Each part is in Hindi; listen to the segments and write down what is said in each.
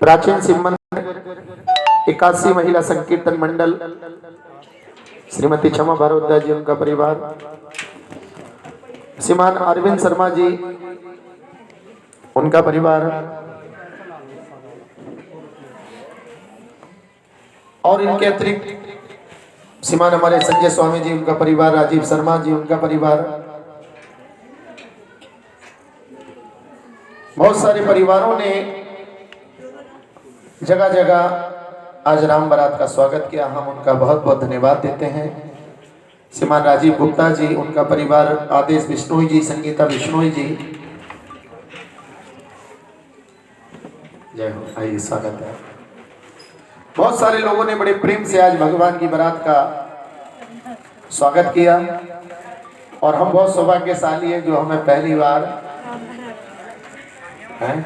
प्राचीन शिव मंदिर 81 महिला संकीर्तन मंडल, श्रीमती क्षमा भारद्वाज जी उनका परिवार, श्रीमान अरविंद शर्मा जी उनका परिवार, और इनके अतिरिक्त श्रीमान हमारे संजय स्वामी जी उनका परिवार, राजीव शर्मा जी उनका परिवार, बहुत सारे परिवारों ने जगह जगह आज राम बारात का स्वागत किया। हम उनका बहुत बहुत धन्यवाद देते हैं। श्रीमान राजीव गुप्ता जी उनका परिवार, आदेश बिश्नोई जी, संगीता बिश्नोई जी, जय हो, आइए स्वागत है। बहुत सारे लोगों ने बड़े प्रेम से आज भगवान की बारात का स्वागत किया और हम बहुत सौभाग्यशाली हैं जो हमें पहली बार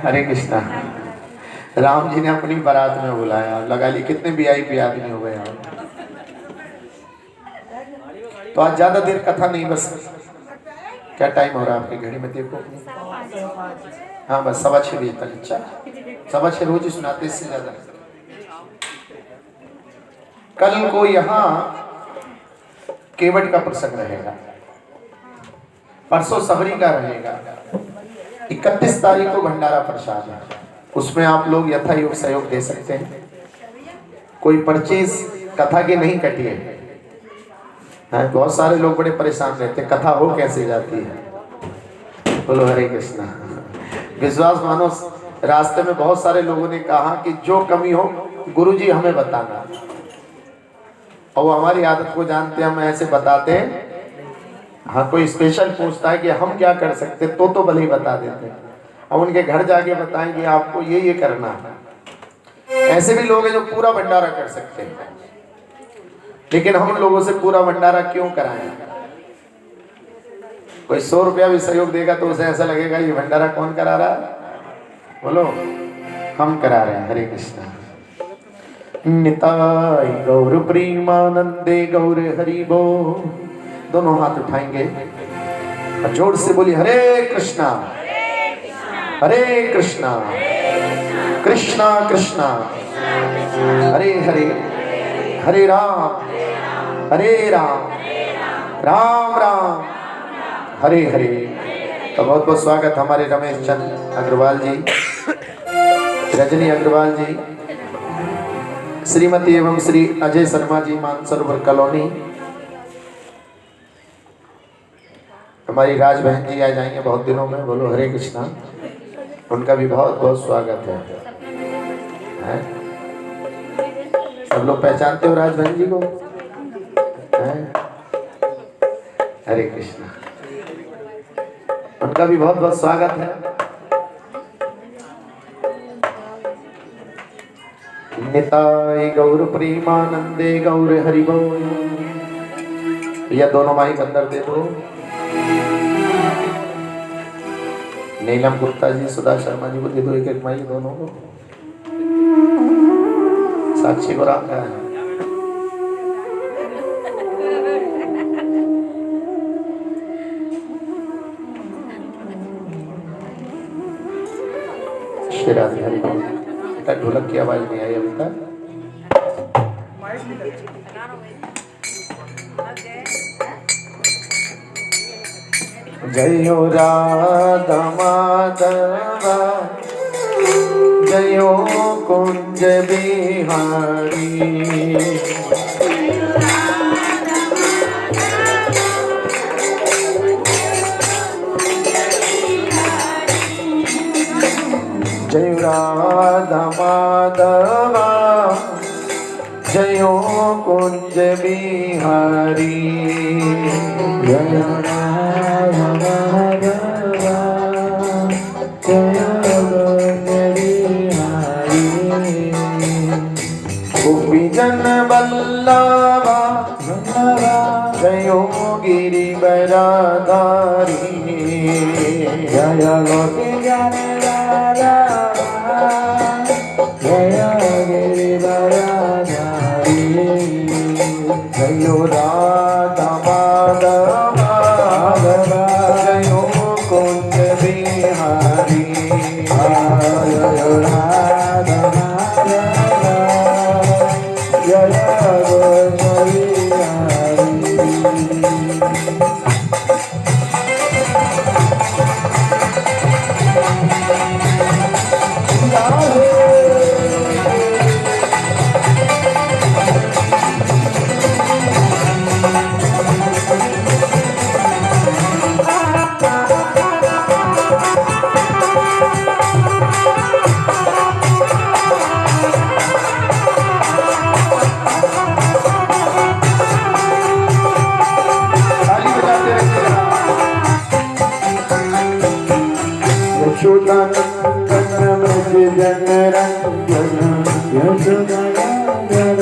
हरे कृष्णा राम जी ने अपनी बारात में बुलाया। लगा ली कितने वीआईपी आदमी हो गए। तो आज ज्यादा देर कथा नहीं, बस क्या टाइम हो रहा है आपकी घड़ी में देखो। हाँ बस 6:15 बजे तक। अच्छा 6:15 रोज ही सुनाते, इससे ज्यादा। कल को यहाँ केवट का प्रसंग रहेगा, परसों सबरी का रहेगा, 31 तारीख को भंडारा प्रसाद है, उसमें आप लोग यथायोग सहयोग दे सकते हैं। कोई परचेज कथा की नहीं कटी है। बहुत सारे लोग बड़े परेशान रहते हैं, कथा हो कैसे जाती है। बोलो हरे कृष्णा। विश्वास मानो, रास्ते में बहुत सारे लोगों ने कहा कि जो कमी हो गुरुजी हमें बताना, और वो हमारी आदत को जानते हैं, हम ऐसे बताते हैं। हाँ कोई स्पेशल पूछता है कि हम क्या कर सकते, तो भले ही बता देते हैं। अब उनके घर जाके बताएंगे आपको ये करना है। ऐसे भी लोग हैं जो पूरा भंडारा कर सकते हैं, लेकिन हम लोगों से पूरा भंडारा क्यों कराएं। कोई 100 रुपया भी सहयोग देगा तो उसे ऐसा लगेगा ये भंडारा कौन करा रहा है। बोलो हम करा रहे हैं। हरे कृष्णा। निताय गौर प्रेमानंदे गौर हरि बो। दोनों हाथ उठाएंगे और जोर से बोलिए हरे कृष्णा हरे कृष्णा कृष्णा कृष्णा हरे हरे, हरे राम राम राम हरे हरे। तो बहुत बहुत स्वागत हमारे रमेश चंद अग्रवाल जी, रजनी अग्रवाल जी, श्रीमती एवं श्री अजय शर्मा जी, मानसरोवर कॉलोनी। हमारी राज बहन जी आ जाएंगे बहुत दिनों में। बोलो हरे कृष्णा। उनका भी बहुत बहुत स्वागत है। सब लोग पहचानते हो राज बहन जी को? हरे कृष्णा। उनका भी बहुत बहुत स्वागत है। निताय गौर प्रेमानंदे गौर हरि बोल। भैया दोनों माइक अंदर दे दो। नीलम गुप्ता जी, सुधा शर्मा जी को दे दो एक एक माइक दोनों को। साक्षी को राम का है। राधे हरि बोल। बेटा ढोलक की आवाज नहीं आई अभी तक। जयो राधा माधवा जयो कुंज बिहारी। जय राधा माधवा जयो कुंज बिहारी। जय राधा माधवा जयो कुंज बिहारी। गोपी जन वल्लभा जयो गिरिवरधारी। जय गोपी जन जयो राधा माधवा जयो कुंज बिहारी। जयो राधा जन रंजन यशोदानंदन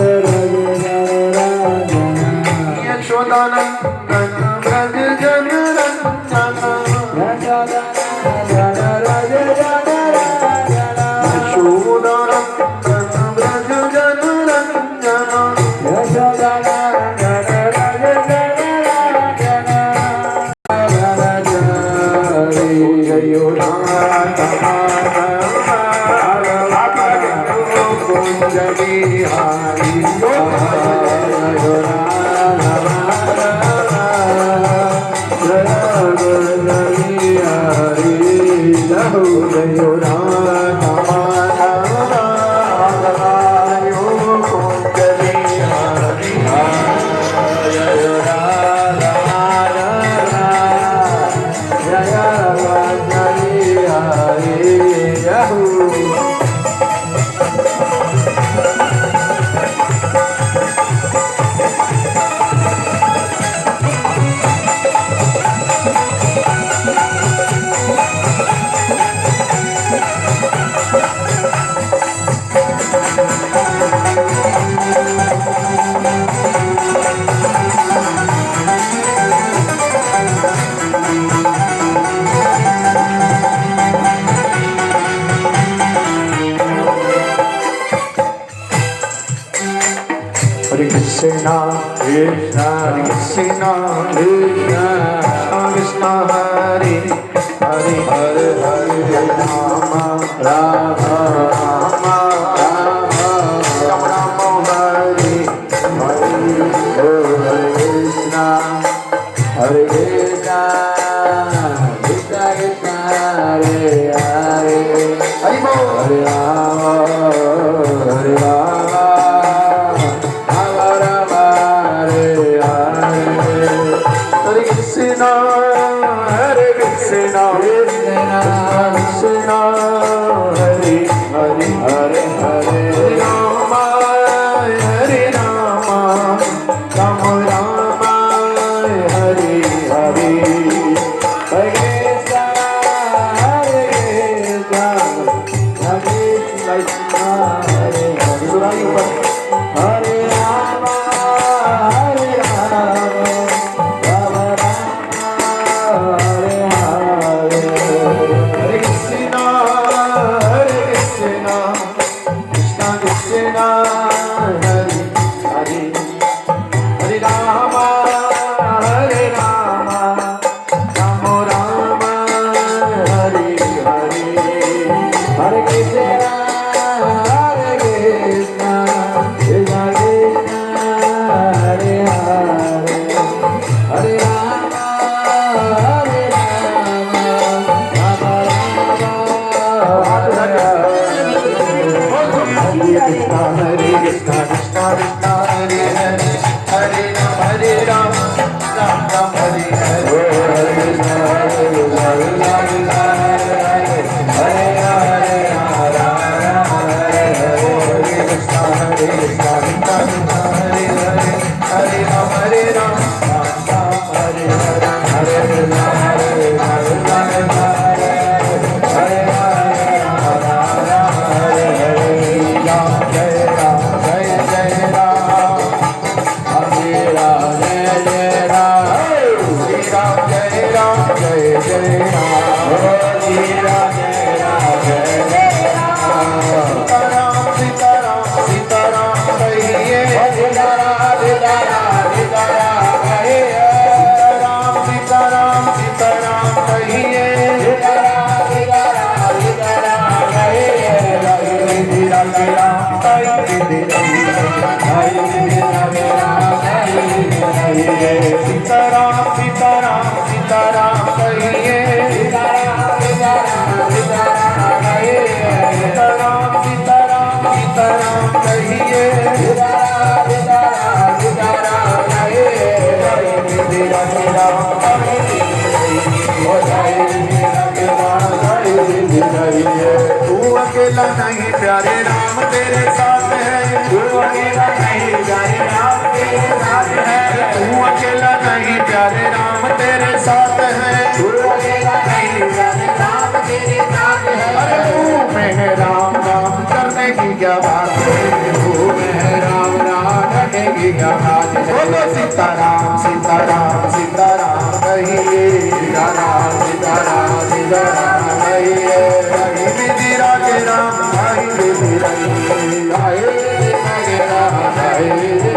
ब्रज जन Ranjan Hare Krishna, Krishna, Hare Krishna, Krishna, Krishna, Hare Hare, Hare Hare, Rama, Rama, Rama, Rama, Rama, Hare Hare, Hare Krishna, Hare Krishna, Krishna Krishna, Hare Hare, Hare Rama, Hare Rama. Krishna, Hare Krishna, Krishna Krishna, Hare Hare, Hare Hare, Rama, Hare Rama, Rama Rama, Hare Hare, Hare Krishna, Hare Krishna, Krishna, Hare Hare, Hare Rama, Hare Rama. तू अकेला नहीं प्यारे राम तेरे साथ है, तू अकेला नहीं प्यारे राम तेरे साथ है, तू अकेला नहीं प्यारे राम तेरे साथ है, तू अकेला नहीं प्यारे राम तेरे साथ है, तू में है राम क्या बात है, धूम है राम रावण की क्या बात है। बोलो सीताराम सीताराम सीताराम कहिए, सीताराम सीताराम सीताराम कहिए, कहीं विधिरा के राम कहीं विधिरा आए लगे राम आए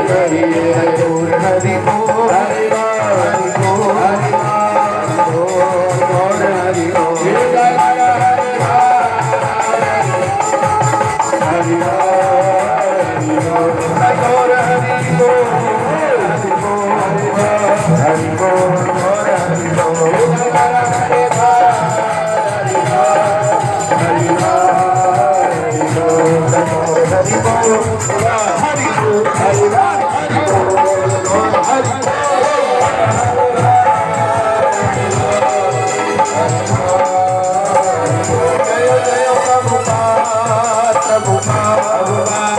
कहिए। बोल हरि बोल हरि बोल हरि बोल हरि बोल बोल हरि बोल हरि और हरि बोल हरि बोल हरि बोल और हरि बोल हरि बोल हरि बोल हरि बोल हरि जय जय प्रभुपाद प्रभुपाद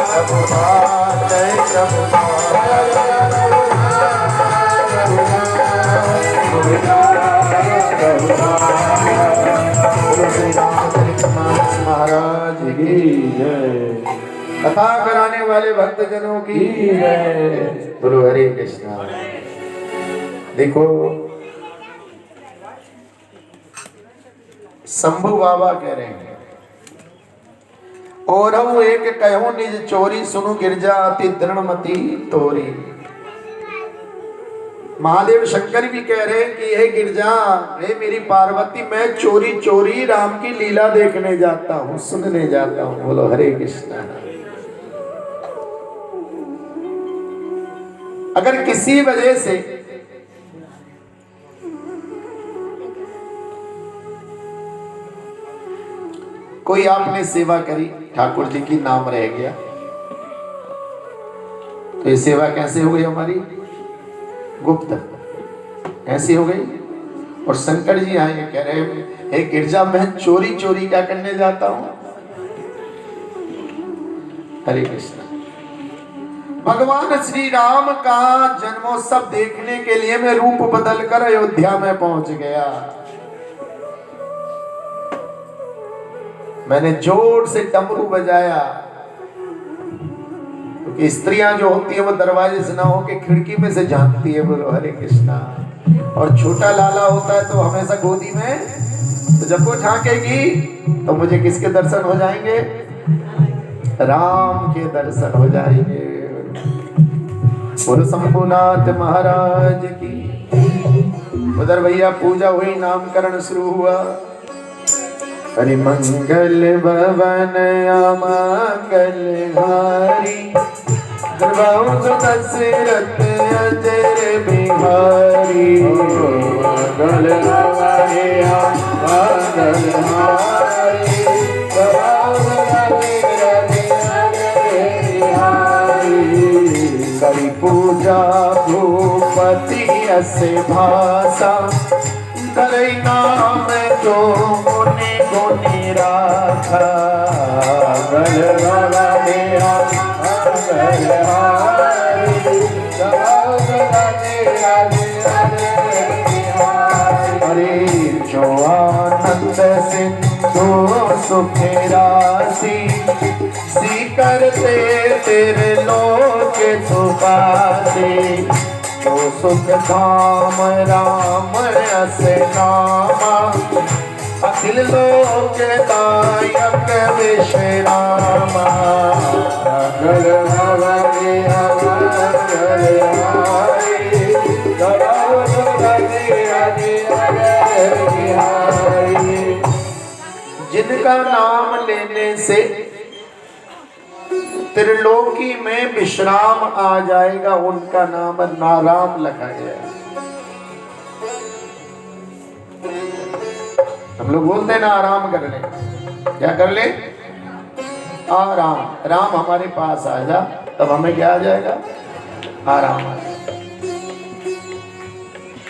प्रभुपाद जय महाराज की कथा कराने वाले भक्तजनों की बोलो हरे कृष्णा। देखो शंभू बाबा कह रहे हैं, और हम एक कहो निज चोरी सुनु गिरजा अति दृढ़मति तोरी। महादेव शंकर भी कह रहे हैं कि हे गिरजा, हे मेरी पार्वती, मैं चोरी चोरी राम की लीला देखने जाता हूँ, सुनने जाता हूँ। बोलो हरे कृष्णा। अगर किसी वजह से कोई आपने सेवा करी, ठाकुर जी की नाम रह गया, तो ये सेवा कैसे हो गई हमारी? गुप्त ऐसी हो गई। और शंकर जी आए कह रहे हैं, हे गिरजा, मैं चोरी चोरी क्या करने जाता हूं? हरे कृष्ण। भगवान श्री राम का जन्मोत्सव देखने के लिए मैं रूप बदलकर अयोध्या में पहुंच गया। मैंने जोर से डमरू बजाया, क्योंकि स्त्रियां जो होती है वो दरवाजे से ना हो के खिड़की में से झांकती है। बोलो हरे कृष्णा। और छोटा लाला होता है तो हमेशा गोदी में, तो जब वो झांकेगी तो मुझे किसके दर्शन हो जाएंगे? राम के दर्शन हो जाएंगे। बोलो शंभुनाथ महाराज की। उधर भैया पूजा हुई, नामकरण शुरू हुआ। हरि मंगल भवन अमंगल हारी, दशरथ अजर बिहारी। मंगल भवन अमंगल हारी, करी पूजा भूपति असे भाषा, करई नाम जो मुनि गुनि राखा। मंगल भवन अमंगल हारी, हरे जो आनंद सिंधु सुख राशि, सी करते तेरे लोक सुपासे। तो सुख धाम राम अस नामा, अखिल लोक दायक विश्रामा। मंगल भवन अमंगल हारी, जिनका नाम लेने से त्रिलोकी में विश्राम आ जाएगा, उनका नाम नाराम रखा गया है। हम लोग बोलते हैं ना आराम कर ले, क्या कर ले? आराम। राम हमारे पास आ जा, तब हमें क्या आ जाएगा? आराम आ जाएगा।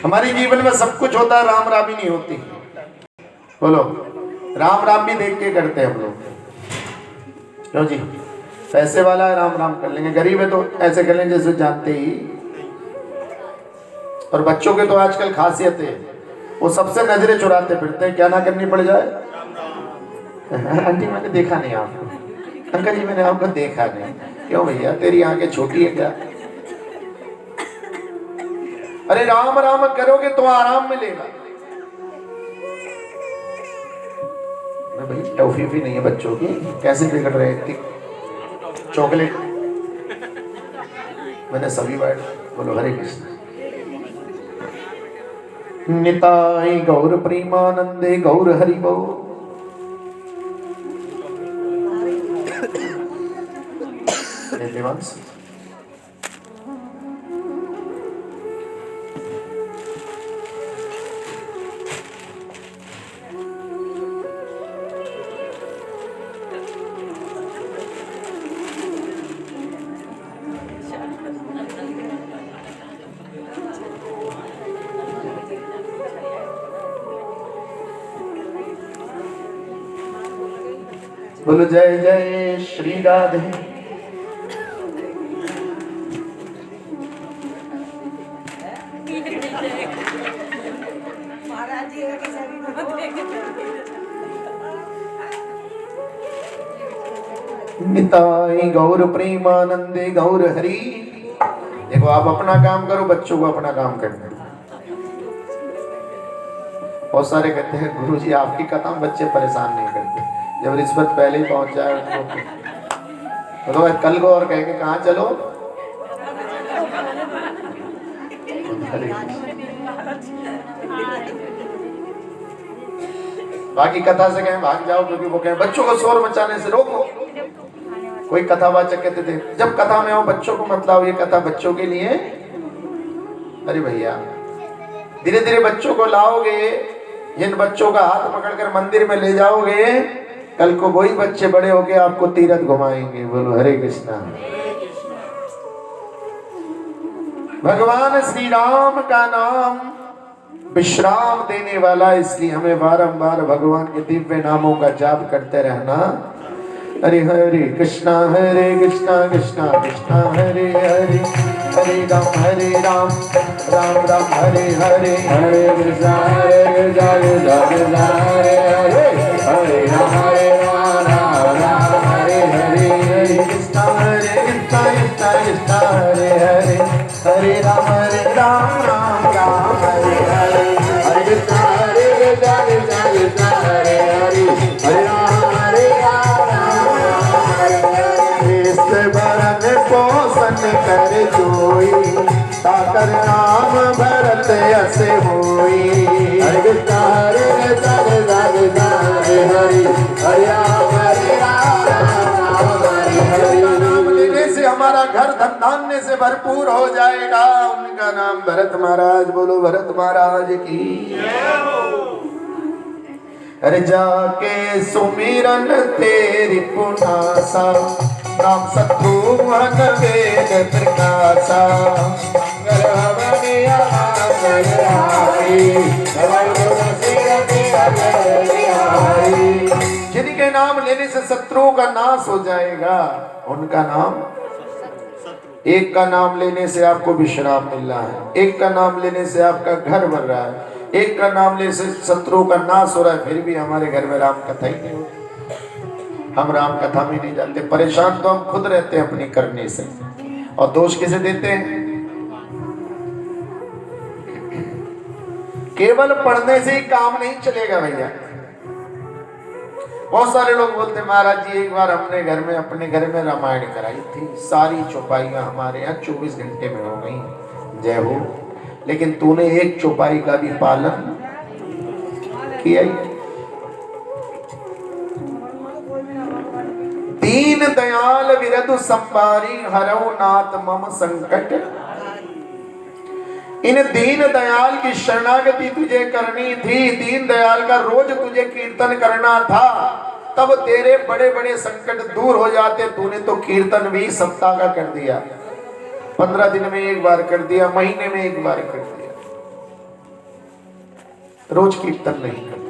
हमारे जीवन में सब कुछ होता है, राम रामी नहीं होती। बोलो, राम राम भी देख के करते हैं हम लोग। क्यों जी? पैसे वाला है राम राम कर लेंगे, गरीब है तो ऐसे कर लेंगे जैसे जानते ही। और बच्चों के तो आजकल खासियत है, वो सबसे नजरें चुराते फिरते हैं, क्या ना करनी पड़ जाए। आंटी मैंने देखा नहीं आपको, अंकल जी मैंने आपको देखा नहीं। क्यों भैया, तेरी आंखें छोटी है क्या? अरे राम राम करोगे तो आराम मिलेगा। भाई टॉफी भी नहीं है बच्चों की, कैसे बिगड़ रहे हैं? चॉकलेट मैंने सभी वर्ड बोलो। हरे कृष्ण। निताई गौर प्रेमानंदे गौर हरि बोल। देवांश बोलो जय जय श्री राधे। निताई गौर प्रेमानंदे गौर हरि। देखो आप अपना काम करो, बच्चों को अपना काम करना। बहुत सारे कहते हैं गुरुजी आपकी कथा में बच्चे परेशान नहीं करते। जब रिश्वत पहले ही पहुंच जाए उनको तो कल को और कहेंगे कहाँ चलो। बाकी कथा से कहें भाग जाओ, क्योंकि वो कहें बच्चों को शोर मचाने से रोको। कोई कथावाचक कहते थे जब कथा में हो बच्चों को मत लाओ, ये कथा बच्चों के लिए। अरे भैया धीरे धीरे बच्चों को लाओगे, जिन बच्चों का हाथ पकड़कर मंदिर में ले जाओगे, कल को वही बच्चे बड़े होके आपको तीरथ घुमाएंगे। बोलो हरे कृष्णा। भगवान श्री राम का नाम विश्राम देने वाला, इसलिए हमें बारंबार भगवान के दिव्य नामों का जाप करते रहना। हरे हरे कृष्णा कृष्णा कृष्णा हरे हरे, हरे राम राम राम हरे हरे, हरे कृष्णा कृष्णा कृष्णा हरे हरे, हरे राम राम हरे हरे, हरे कृष्णा कृष्णा कृष्णा हरे हरे, हरे राम राम राम हरे हरे, हरे कृष्णा कृष्णा कृष्णा हरे हरे, हरे राम भरन पोषण कर जोई, ताकर राम भरत ऐसे होई। हरे कृष्णा हरे हरे, हरे राम नाम लेने से हमारा घर धन धान्य से भरपूर हो जाएगा। उनका नाम भरत महाराज। बोलो भरत महाराज की। अरे जाके सुमिरन तेरी पुनासा, नाम शत्रुघ्न वेद प्रकाशा। जिनके नाम लेने से शत्रुओं का नाश हो जाएगा, उनका नाम। एक का नाम लेने से आपको विश्राम मिल रहा है, एक का नाम लेने से आपका घर बन रहा है, एक का नाम लेने से शत्रुओं का नाश हो रहा है। फिर भी हमारे घर में राम कथा ही नहीं होती, हम राम कथा में नहीं जाते। परेशान तो हम खुद रहते हैं अपनी करने से, और दोष किसे देते हैं? केवल पढ़ने से ही काम नहीं चलेगा भैया। बहुत सारे लोग बोलते महाराज जी एक बार हमने घर में अपने घर में रामायण कराई थी, सारी चौपाइयां हमारे यहाँ 24 घंटे में हो गई। जय हो। लेकिन तूने एक चौपाई का भी पालन किया ही। दीन दयाल विरधु संबारी, हरऊ नाथ मम संकट। इन दीन दयाल की शरणागति तुझे करनी थी, दीन दयाल का रोज तुझे कीर्तन करना था, तब तेरे बड़े बड़े संकट दूर हो जाते। तूने तो कीर्तन भी सप्ताह का कर दिया, 15 दिन में एक बार कर दिया, महीने में एक बार कर दिया, रोज कीर्तन नहीं करते।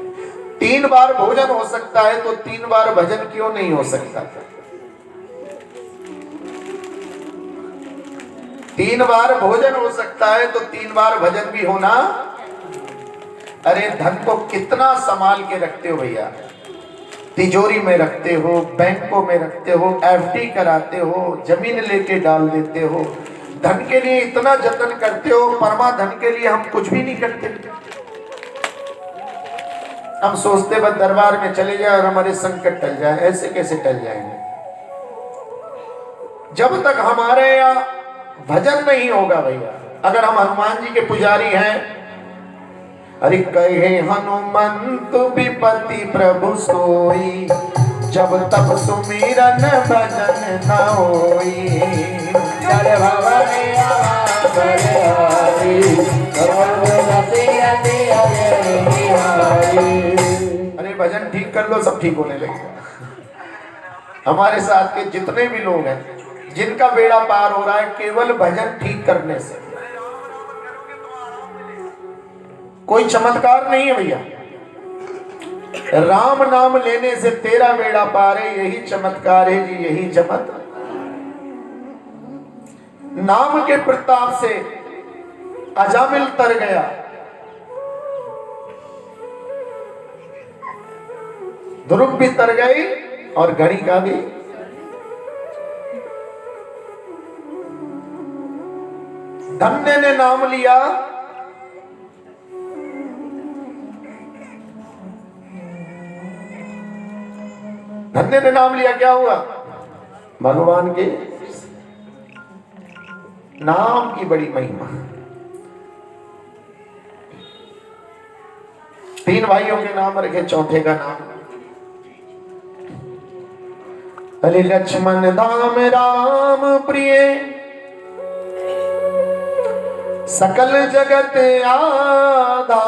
3 बार भोजन हो सकता है तो 3 बार भजन क्यों नहीं हो सकता? 3 बार भोजन हो सकता है तो 3 बार भजन भी होना। अरे धन को कितना संभाल के रखते हो भैया। तिजोरी में रखते हो, बैंकों में रखते हो, एफडी कराते हो, जमीन लेके डाल देते हो, धन के लिए इतना जतन करते हो, परमा धन के लिए हम कुछ भी नहीं करते। हम सोचते बस दरबार में चले जाए और हमारे संकट टल जाए। ऐसे कैसे टल जाएंगे? जब तक हमारे यहाँ भजन नहीं होगा भैया। अगर हम हनुमान जी के पुजारी हैं, अरे कहे हनुमंत विपति प्रभु सोई, जब तब सुमिरन भजन न होई। जय भवानी अरे भजन ठीक कर लो, सब ठीक होने लगेगा। हमारे साथ के जितने भी लोग हैं जिनका बेड़ा पार हो रहा है केवल भजन ठीक करने से, कोई चमत्कार नहीं है भैया। राम नाम लेने से तेरा बेड़ा पार है, यही चमत्कार है जी, यही चमत्कार। नाम के प्रताप से अजामिल तर गया, ध्रुव भी तर गई और गणिका भी। धन्य ने नाम लिया, धन्य ने नाम लिया, क्या हुआ? भगवान के नाम की बड़ी महिमा। तीन भाइयों के नाम रखे, चौथे का नाम अरे लक्ष्मण धाम राम प्रिय, सकल जगत आधार,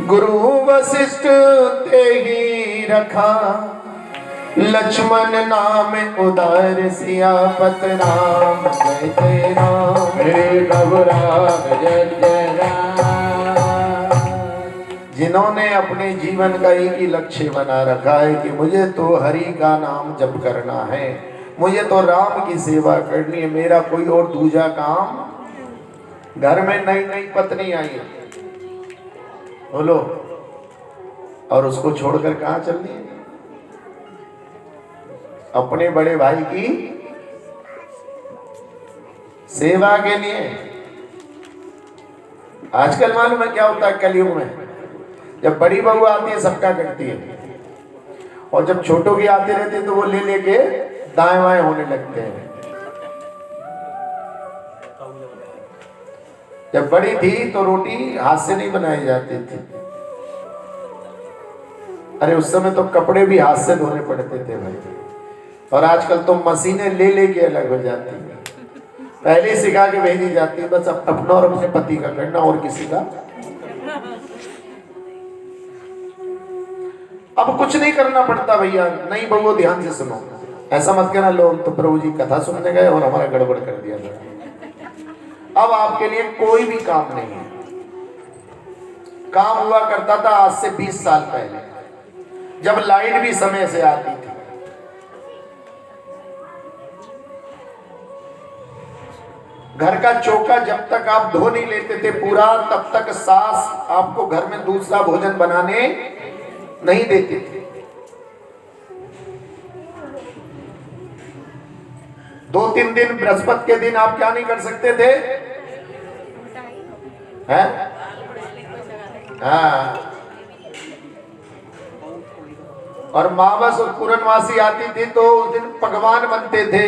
गुरु वशिष्ठ ते ही रखा, लक्ष्मण नाम उदार सियापत राम। जय जय राम, हे प्रभु राम जय जय राम। जिन्होंने अपने जीवन का एक ही लक्ष्य बना रखा है कि मुझे तो हरि का नाम जप करना है, मुझे तो राम की सेवा करनी है, मेरा कोई और दूजा काम। घर में नई नई पत्नी आई है, बोलो, और उसको छोड़कर कहां चल दिए? अपने बड़े भाई की सेवा के लिए। आजकल मालूम है क्या होता है कलयुग में? जब बड़ी बहू आती है सबका करती है, और जब छोटों की आती रहती है तो वो ले लेके दाएं बाएं होने लगते हैं। जब बड़ी थी तो रोटी हाथ से नहीं बनाई जाती थी। अरे उस समय तो कपड़े भी हाथ से धोने पड़ते थे भाई, और आजकल तो मशीनें ले लेके अलग हो जाती है। पहले ही सिखा के भेजी जाती है, बस अपना और अपने पति का करना, और किसी का अब कुछ नहीं करना पड़ता भैया। नहीं बहुओं, ध्यान से सुनो, ऐसा मत कहना लोग तो प्रभु जी कथा सुनने गए और हमारा गड़बड़ कर दिया था। अब आपके लिए कोई भी काम नहीं है। काम हुआ करता था आज से 20 साल पहले, जब लाइट भी समय से आती थी। घर का चौका जब तक आप धो नहीं लेते थे पूरा, तब तक सास आपको घर में दूसरा भोजन बनाने नहीं देती थी। 2-3 दिन बृहस्पति के दिन आप क्या नहीं कर सकते थे? हैं? हाँ। और मावस और पूर्णमासी आती थी तो उस दिन पकवान बनते थे,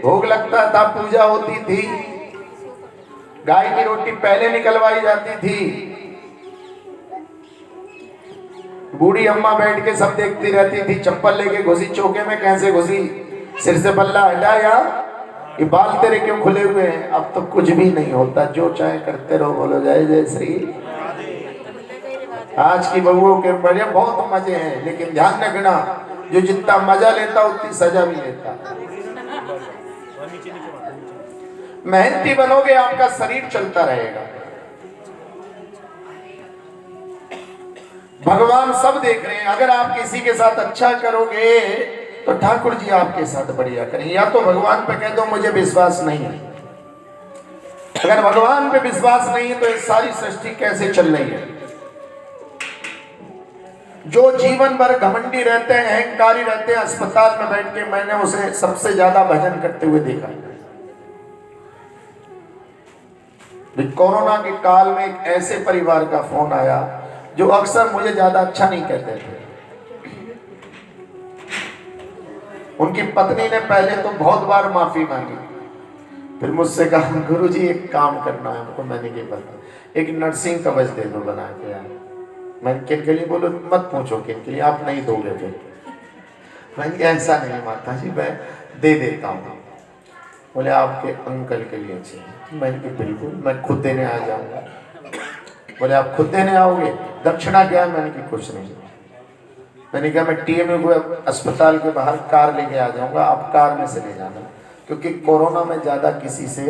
भोग लगता था, पूजा होती थी, गाय की रोटी पहले निकलवाई जाती थी। बूढ़ी अम्मा बैठ के सब देखती रहती थी, चप्पल लेके घुसी चौके में, कैसे घुसी, सिर से बल्ला हटाया, ये बाल तेरे क्यों खुले हुए हैं? अब तो कुछ भी नहीं होता, जो चाहे करते रहो, बोलो जय जय श्री। आज की बहुओं के बड़े बहुत मजे हैं, लेकिन ध्यान रखना, जो जितना मजा लेता उतनी सजा भी लेता। मेहनती बनोगे आपका शरीर चलता रहेगा। भगवान सब देख रहे हैं। अगर आप किसी के साथ अच्छा करोगे तो ठाकुर जी आपके साथ बढ़िया करेंगे। या तो भगवान पे कह दो मुझे विश्वास नहीं है। अगर भगवान पे विश्वास नहीं है तो ये सारी सृष्टि कैसे चल रही है? जो जीवन भर घमंडी रहते हैं, अहंकारी रहते हैं, अस्पताल में बैठ के मैंने उसे सबसे ज्यादा भजन करते हुए देखा। कोरोना के काल में एक ऐसे परिवार का फोन आया जो अक्सर मुझे ज्यादा अच्छा नहीं कहते थे। उनकी पत्नी ने पहले तो बहुत बार माफी मांगी, फिर मुझसे कहा गुरुजी एक काम करना है हमको। मैंने क्या पता, एक नर्सिंग कवच दे दो बना के यार। मैंने किन के लिए? बोलो मत पूछो किन के लिए, आप नहीं दोगे फिर। मैंने ऐसा नहीं माता जी, मैं दे देता हूँ। बोले आपके अंकल के लिए चाहिए। मैंने कहा बिल्कुल, मैं खुद देने आ जाऊंगा। बोले आप खुद देने आओगे? दक्षिणा क्या है? मैंने कहा कुछ नहीं। मैंने कहा मैं टीएमयू को अस्पताल के बाहर कार लेके आ जाऊंगा, आप कार में से ले जाना, क्योंकि कोरोना में ज्यादा किसी से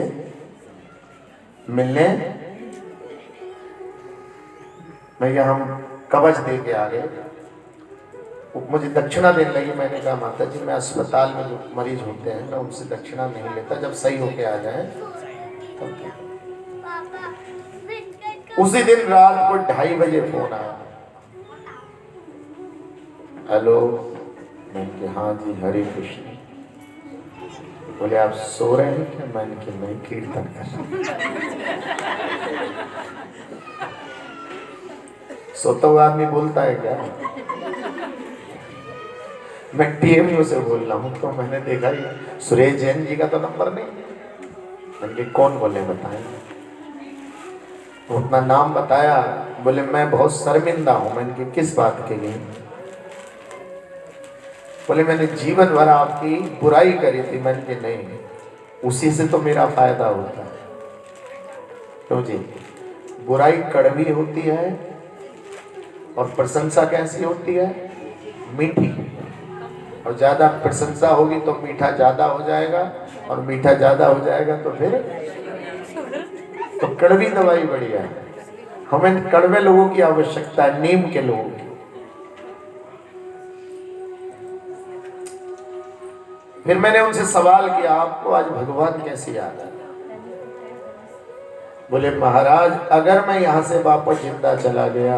मिलने। मैं हम कवच दे के आ गए। मुझे दक्षिणा देने लगी। मैंने कहा माता जी मैं अस्पताल में जो मरीज होते हैं मैं उनसे दक्षिणा नहीं लेता, जब सही होके आ जाए तब। उसी दिन रात को 2:30 बजे फोन आया। हेलो, मैंने कहा हाँ जी हरे कृष्ण। बोले आप सो रहे हैं क्या? मैंने कहा नहीं, कीर्तन कर। सोता हुआ आदमी बोलता है क्या? मैं टीएमयू से बोल रहा हूँ। तो मैंने देखा ही सुरेश जैन जी का तो नंबर नहीं। मैंने कहा कौन बोले बताएं। उतना नाम बताया। बोले मैं बहुत शर्मिंदा हूँ। मैंने कहा किस बात के लिए? बोले मैंने जीवन भर आपकी बुराई करी थी। मैंने कहा नहीं, उसी से तो मेरा फायदा होता है। क्यों जी? बुराई कड़वी होती है और प्रशंसा कैसी होती है? मीठी। और ज्यादा प्रशंसा होगी तो मीठा ज्यादा हो जाएगा, और मीठा ज्यादा हो जाएगा तो फिर तो कड़वी दवाई बढ़िया है। हमें कड़वे लोगों की आवश्यकता है, नीम के लोगों की। फिर मैंने उनसे सवाल किया आपको आज भगवान कैसे याद आया? बोले महाराज अगर मैं यहां से वापस जिंदा चला गया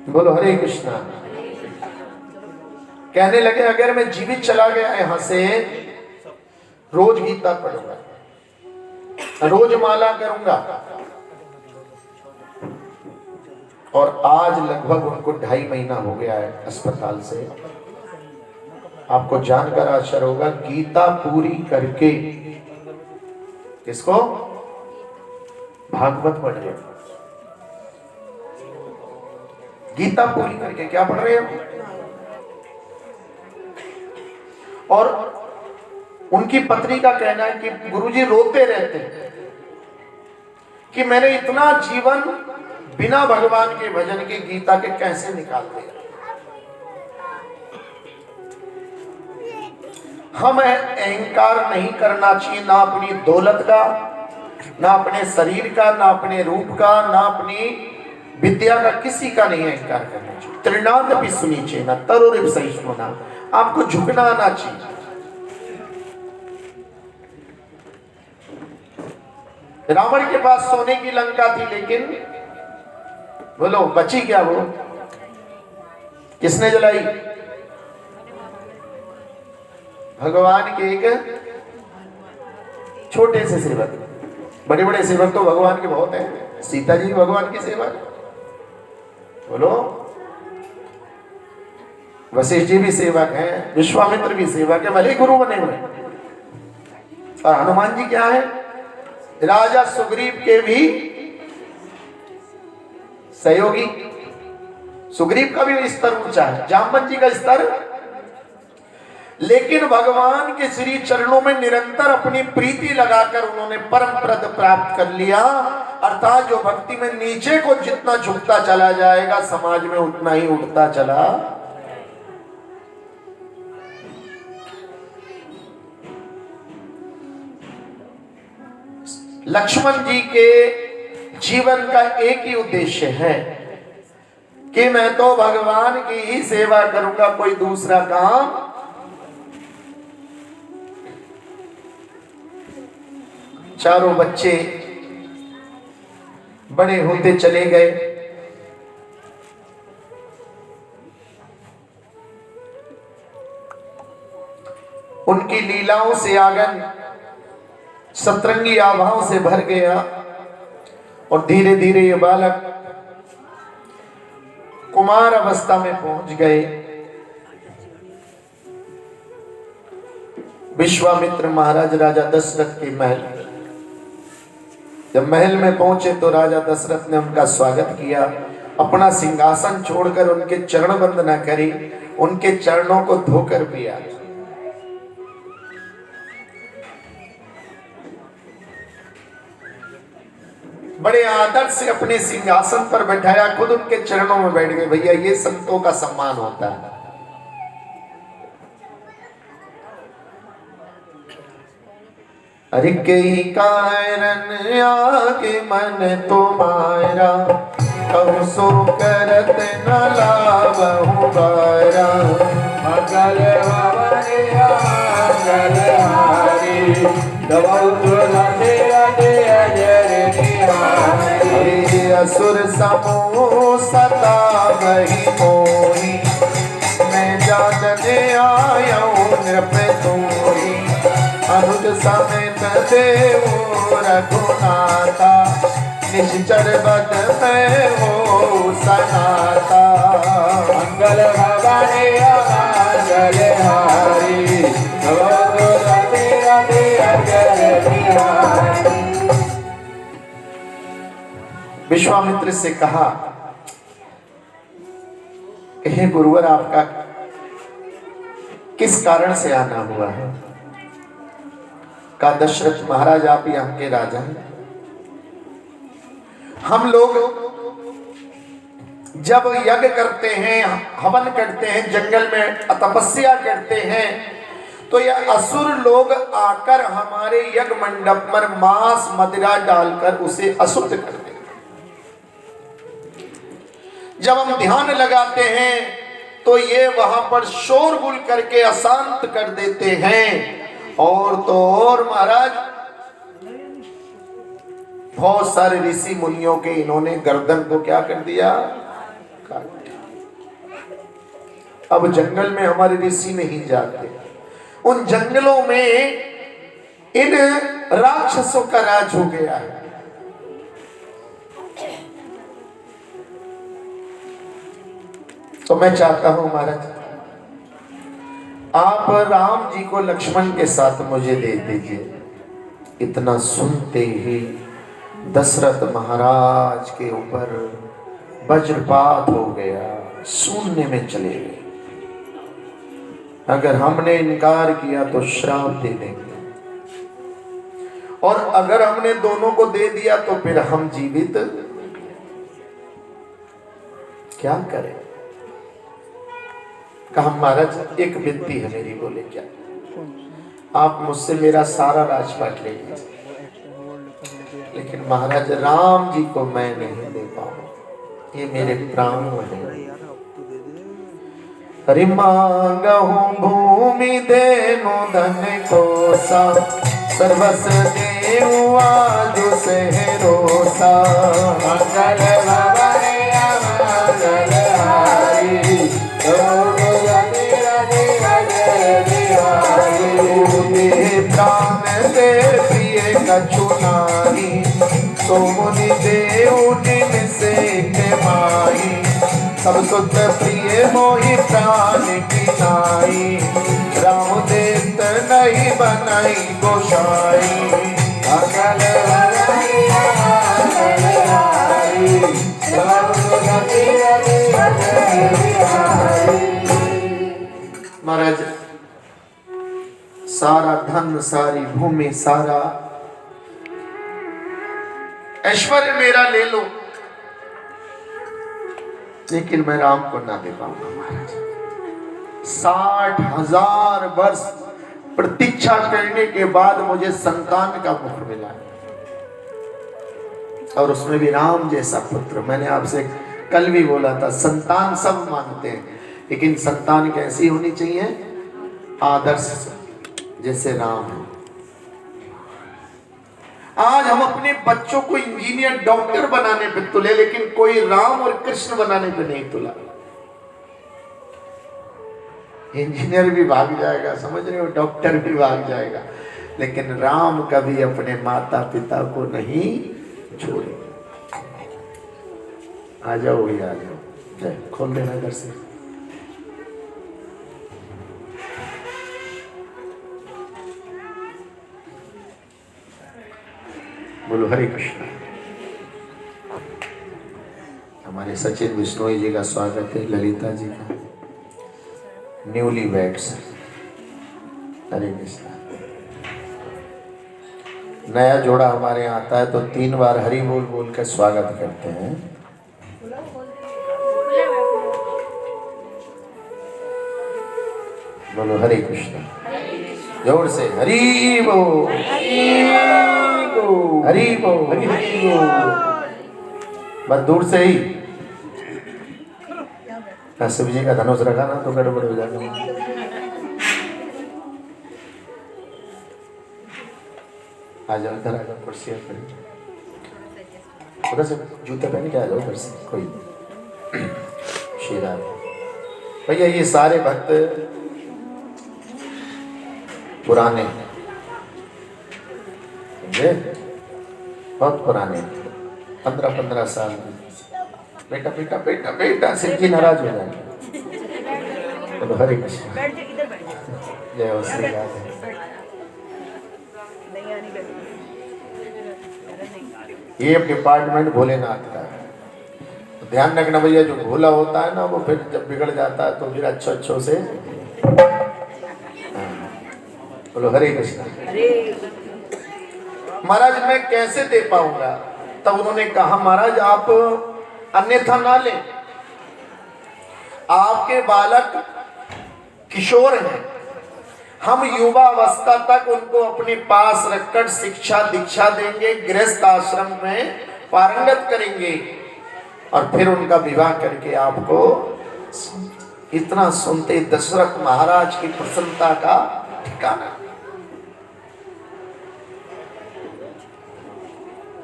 बोलो हरे कृष्णा। कहने लगे अगर मैं जीवित चला गया यहां से, रोज गीता पढ़ूंगा, रोज माला करूंगा। और आज लगभग उनको 2.5 महीना हो गया है अस्पताल से। आपको जानकर आश्चर्य होगा, गीता पूरी करके किसको? भागवत पढ़ रहे हो। गीता पूरी करके क्या पढ़ रहे हो? और उनकी पत्नी का कहना है कि गुरुजी रोते रहते हैं कि मैंने इतना जीवन बिना भगवान के भजन के गीता के कैसे निकाल दिया। हमें अहंकार नहीं करना चाहिए, ना अपनी दौलत का, ना अपने शरीर का, ना अपने रूप का, ना अपनी विद्या का, किसी का नहीं अहंकार करना चाहिए। तृणादपि सुनीचे ना तरोरिव सहिष्णुना, आपको झुकना आना चाहिए। रावण के पास सोने की लंका थी, लेकिन बोलो बची क्या? वो किसने जलाई? भगवान के एक छोटे से सेवक। बड़े बड़े सेवक तो भगवान के बहुत हैं। सीता जी भगवान के सेवक, बोलो वशिष्ठ जी भी सेवक हैं, विश्वामित्र भी सेवक है, भले गुरु बने हुए। और हनुमान जी क्या है? राजा सुग्रीव के भी सहयोगी। सुग्रीव का भी स्तर ऊंचा है, जामवंत जी का स्तर। लेकिन भगवान के श्री चरणों में निरंतर अपनी प्रीति लगाकर उन्होंने परम पद प्राप्त कर लिया। अर्थात जो भक्ति में नीचे को जितना झुकता चला जाएगा, समाज में उतना ही उठता चला। लक्ष्मण जी के जीवन का एक ही उद्देश्य है कि मैं तो भगवान की ही सेवा करूंगा, कोई दूसरा काम। चारों बच्चे बड़े होते चले गए। उनकी लीलाओं से आंगन सतरंगी आभाओं से भर गया और धीरे धीरे ये बालक कुमार अवस्था में पहुंच गए। विश्वामित्र महाराज राजा दशरथ के महल, जब महल में पहुंचे तो राजा दशरथ ने उनका स्वागत किया। अपना सिंहासन छोड़कर उनके चरण वंदना करी, उनके चरणों को धोकर पिया। बड़े आदर से अपने सिंहासन पर बैठाया, खुद उनके चरणों में बैठ गए। भैया ये संतों का सम्मान होता है। अरे कई कारण आगे मन तुम्हारा, कहु सो करत न लावहु बारा। मंगल भवने मंगल हारी, दबाऊ तुलसी राधे अजर निहारी। असुर समूह सतावहि मोहि, मैं जाने आयऊँ नृप तोहि। अनुज समेत देवो रघुनाथा, निश्चर बद में हो सनाता। मंगल भवने मंगल हारी, दबाऊ तुलसी राधे अजर निहारी। विश्वामित्र से कहा, हे गुरुवर, आपका किस कारण से आना हुआ है? कहा, दशरथ महाराज आप यहाँ के राजा हैं। हम लोग जब यज्ञ करते हैं, हवन करते हैं, जंगल में तपस्या करते हैं, तो यह असुर लोग आकर हमारे यज्ञ मंडप पर मांस मदिरा डालकर उसे अशुद्ध कर देते। जब हम ध्यान लगाते हैं तो ये वहां पर शोरगुल करके अशांत कर देते हैं। और तो और महाराज, बहुत सारे ऋषि मुनियों के इन्होंने गर्दन को क्या कर दिया, काट दिया। अब जंगल में हमारे ऋषि नहीं जाते, उन जंगलों में इन राक्षसों का राज हो गया है। तो मैं चाहता हूं महाराज, आप राम जी को लक्ष्मण के साथ मुझे दे दीजिए। इतना सुनते ही दशरथ महाराज के ऊपर वज्रपात हो गया, शून्य में चले गए। अगर हमने इनकार किया तो श्राप दे देंगे, और अगर हमने दोनों को दे दिया तो फिर हम जीवित क्या करें? कहा, महाराज एक विनती है मेरी। बोले, क्या? आप मुझसे मेरा सारा राजपाट ले लीजिए, लेकिन महाराज राम जी को मैं नहीं दे पाऊंगा, ये मेरे प्राण हैं। अरे मांगहूं भूमि देनु धन कोसा, सर्वस देऊ आज से रोसा। मंगल भवने मंगल हारी, प्राण दे प्रिय कछु नाही, सो मुनि देव दिन से के माही। सब सुत प्रिय मोहि प्राण की नाई, राम देत नहीं बनाई गोसाई। मंगल भवने मंगल हारी, दबाऊ तुलसी राधे अजर निहारी। महाराज, सारा धन, सारी भूमि, सारा ऐश्वर्य मेरा ले लो, लेकिन मैं राम को ना दे पाऊंगा महाराज। 60,000 वर्ष प्रतीक्षा करने के बाद मुझे संतान का मुख मिला, और उसमें भी राम जैसा पुत्र। मैंने आपसे कल भी बोला था, संतान सब मानते हैं, लेकिन संतान कैसी होनी चाहिए? आदर्श, जैसे राम है। आज हम अपने बच्चों को इंजीनियर डॉक्टर बनाने पे तुले, लेकिन कोई राम और कृष्ण बनाने पे नहीं तुला। इंजीनियर भी भाग जाएगा, समझ रहे हो, डॉक्टर भी भाग जाएगा, लेकिन राम कभी अपने माता पिता को नहीं छोड़े। आ जाओ भैया, आ जाओ, जय खोल देना घर से। बोलो हरे कृष्णा। हमारे सचिन बिश्नोई जी का स्वागत है, ललिता जी का, न्यूली वेड्स। हरे कृष्णा। नया जोड़ा हमारे यहाँ आता है तो 3 बार हरि बोल बोल कर स्वागत करते हैं। बोलो हरे कृष्णा, जोर से हरि बोल, हरि बोल, हरि बोल। बस दूर से ही शिव जी का धनुष रखा ना तो गड़बड़ हो जाएगा। आ जाओ इधर, आ जाओ, कुर्सी पर उधर से जूते पहन के आ जाओ, उधर से कोई शीरा। भैया ये सारे भक्त पुराने, समझे, बहुत पुराने, 15-15 साल। बेटा बेटा बेटा बेटा, शिव जी नाराज हो जाएंगे। तो हरे कृष्ण, जय श्री राधे। ये डिपार्टमेंट भोलेनाथ का है, तो ध्यान रखना भैया, जो भोला होता है ना वो फिर जब बिगड़ जाता है तो फिर अच्छो से। बोलो हरे कृष्णा। महाराज मैं कैसे दे पाऊंगा? तब उन्होंने कहा महाराज आप अन्यथा ना लें, आपके बालक किशोर हैं, हम युवा अवस्था तक उनको अपने पास रखकर शिक्षा दीक्षा देंगे, गृहस्थ आश्रम में पारंगत करेंगे और फिर उनका विवाह करके आपको। इतना सुनते दशरथ महाराज की प्रसन्नता का ठिकाना।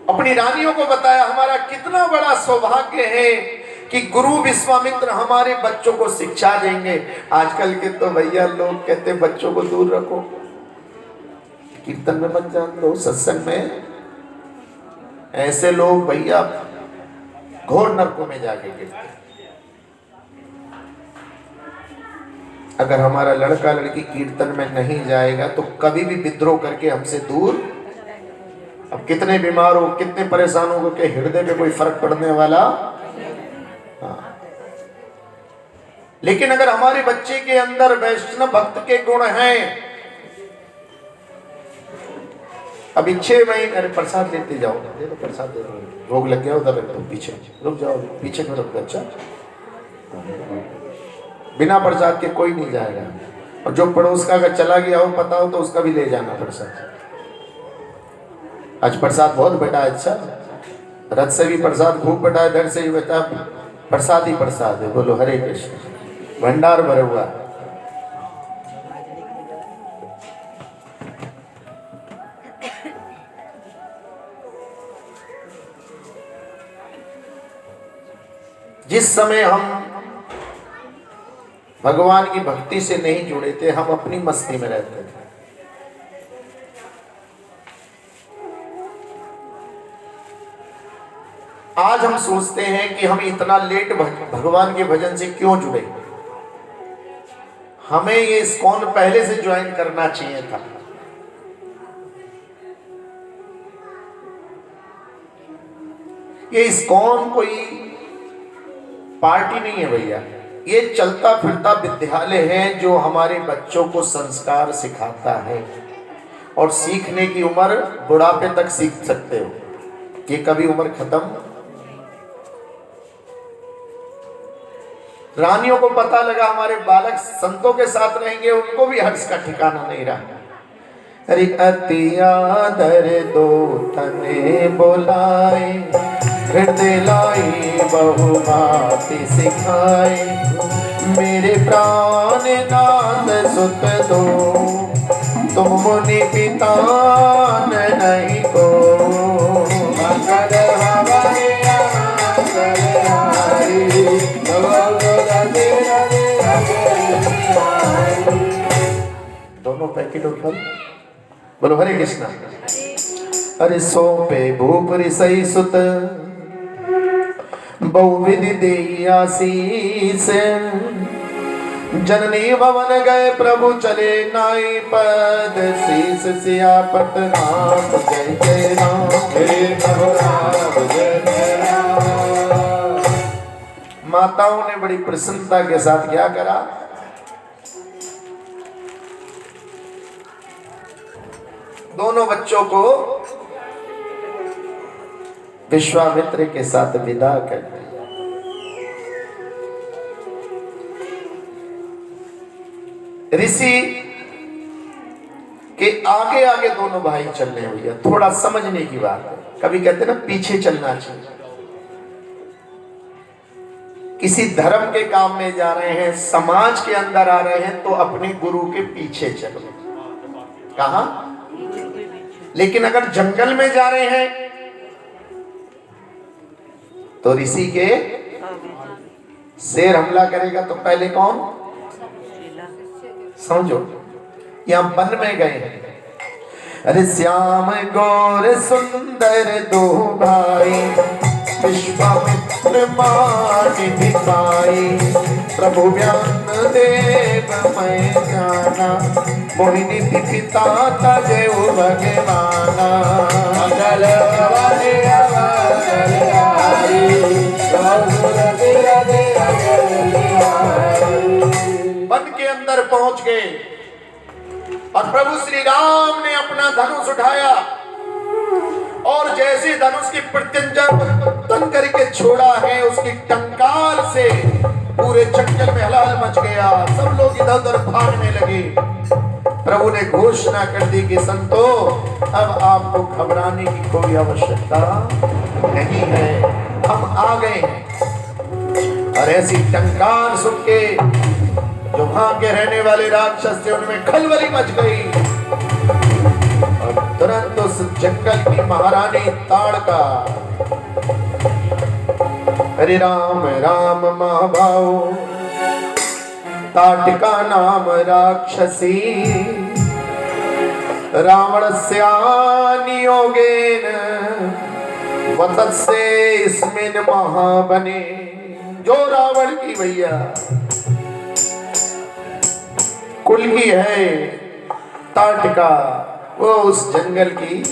अपनी रानियों को बताया हमारा कितना बड़ा सौभाग्य है कि गुरु विश्वामित्र हमारे बच्चों को शिक्षा देंगे। आजकल के तो भैया लोग कहते बच्चों को दूर रखो, कीर्तन में मत जान दो, सत्संग में। ऐसे लोग भैया घोर नरकों में जाके गिरते। अगर हमारा लड़का लड़की कीर्तन में नहीं जाएगा तो कभी भी विद्रोह करके हमसे दूर। अब कितने बीमार हो, कितने परेशान हो के हृदय पे कोई फर्क पड़ने वाला। हाँ। लेकिन अगर हमारे बच्चे के अंदर वैष्णव भक्त के गुण हैं, अभी 6 महीने, अरे प्रसाद लेते जाओ, दे दो प्रसाद, दे दो, भोग लग गया उधर रख दो, पीछे रुक जाओ, पीछे में रुक दो। अच्छा, बिना प्रसाद के कोई नहीं जाएगा, और जो पड़ोस का अगर चला गया हो पता हो तो उसका भी ले जाना प्रसाद। आज प्रसाद बहुत बटा है। अच्छा, रथ से भी प्रसाद खूब बटा है, इधर से भी बटा, प्रसाद ही प्रसाद है। बोलो हरे कृष्ण, भंडार भरा हुआ। जिस समय हम भगवान की भक्ति से नहीं जुड़े थे, हम अपनी मस्ती में रहते थे। आज हम सोचते हैं कि हम इतना लेट भगवान के भजन से क्यों जुड़े, हमें ये इस्कॉन पहले से ज्वाइन करना चाहिए था। ये इस्कॉन कोई पार्टी नहीं है भैया, ये चलता फिरता विद्यालय है जो हमारे बच्चों को संस्कार सिखाता है, और सीखने की उम्र बुढ़ापे तक सीख सकते हो, ये कभी उम्र खत्म। रानियों को पता लगा हमारे बालक संतों के साथ रहेंगे, उनको भी हर्ष का ठिकाना नहीं रहा। अरे अति आदर दो तने बोलाए, हृदय लाई बहु बात सिखाए, मेरे प्राण नाथ सुत दो, तुम मुनि पिता नहीं को। मंगल हमारे दोनों पैकेट उठा। बोलो हरे कृष्णा। अरे सौंपे भूप ऋषि सुत, बहुविधि देई आशीष, जननी भवन गए प्रभु चले नाई पद, शीस सियापत राम जय जय राम, हे प्रभु राम जय जय राम। माताओं ने बड़ी प्रसन्नता के साथ क्या करा, दोनों बच्चों को विश्वामित्र के साथ विदा कर दिया। ऋषि के आगे आगे दोनों भाई चल रहे हुए, थोड़ा समझने की बात है। कभी कहते ना पीछे चलना चाहिए। किसी धर्म के काम में जा रहे हैं, समाज के अंदर आ रहे हैं, तो अपने गुरु के पीछे चलो। कहा? लेकिन अगर जंगल में जा रहे हैं तो ऋषि के शेर हमला करेगा तो पहले कौन? समझो, यहां वन में गए हैं। अरे श्याम गौर सुंदर दो भाई, विश्वामित्र मानि भिपाई, प्रभु ज्ञान देव मैं जाना, मोहिनी पिता तजे भगवाना। मंगल वाले वन के अंदर पहुंच गए और प्रभु श्री राम ने अपना धनुष उठाया और जैसे धनुष की प्रत्यंचा तन करके छोड़ा है, उसकी टंकार से पूरे जंगल में हलचल मच गया। सब लोग इधर उधर भागने लगे। प्रभु ने घोषणा कर दी कि संतो, अब आपको घबराने की कोई आवश्यकता नहीं है, हम आ गए हैं। और ऐसी टंकार सुन के जो वहां के रहने वाले राक्षस थे उनमें खलबली मच गई और तुरंत उस जंगल की महारानी ताड़का, हरे राम राम महाभाव, ताटका नाम राक्षसी, रावणस्य नियोगेन वतस्य स्मिन् महावने। जो रावण की भैया कुल की है ताटका, वो उस जंगल की,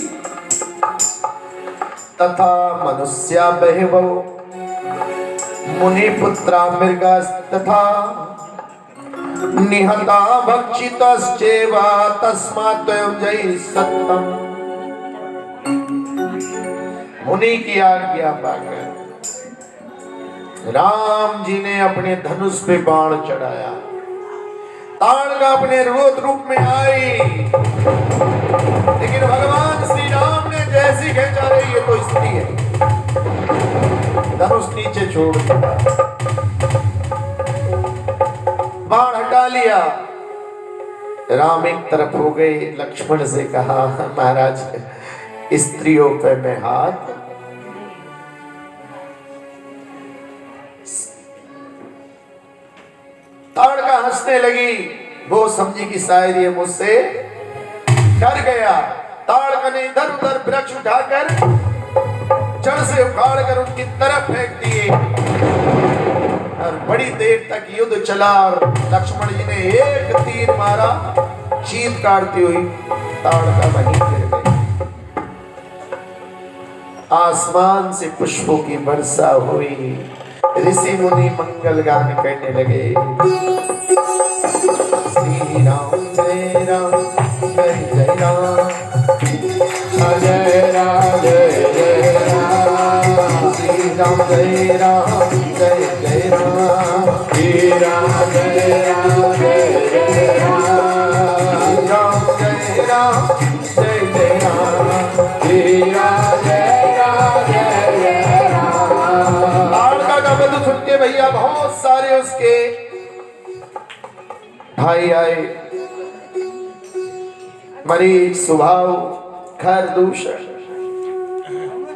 तथा मनुष्या बहवो मुनि पुत्रा मृगा तथा निहता भक्षितश्चैवा तस्मात् जय सत्यम। मुनि की आज्ञा पाकर राम जी ने अपने धनुष पे बाण चढ़ाया। ताड़का अपने रोद रूप में आई, लेकिन भगवान श्री राम ने जैसी खींचा रही है तो स्त्री है, धनुष नीचे छोड़ दिया, बाण हटा लिया। राम एक तरफ हो गए, लक्ष्मण से कहा महाराज स्त्रियों पे मैं हाथ। ताड़का हंसने लगी, वो समझी कि शायद ये मुझसे डर गया। ताड़का ने इधर उधर वृक्ष उठाकर जड़ से उखाड़ कर उनकी तरफ फेंक दिए और बड़ी देर तक युद्ध चला और लक्ष्मण जी ने एक तीर मारा, चीत काटती हुई ताड़का वहीं गिर गई। आसमान से पुष्पों की वर्षा हुई, ऋषि मुनि मंगल गान करने लगे। श्री राम जय राम जय जय राम, जय राम जय जय राम, श्री राम जय राम जय जय राम, श्री राम जय राम जय जय राम, राम जय राम जय जय राम, श्री राम जय राम जय जय राम। बहुत सारे उसके भाई आए, मरीज, स्वभाव, घर दूषण,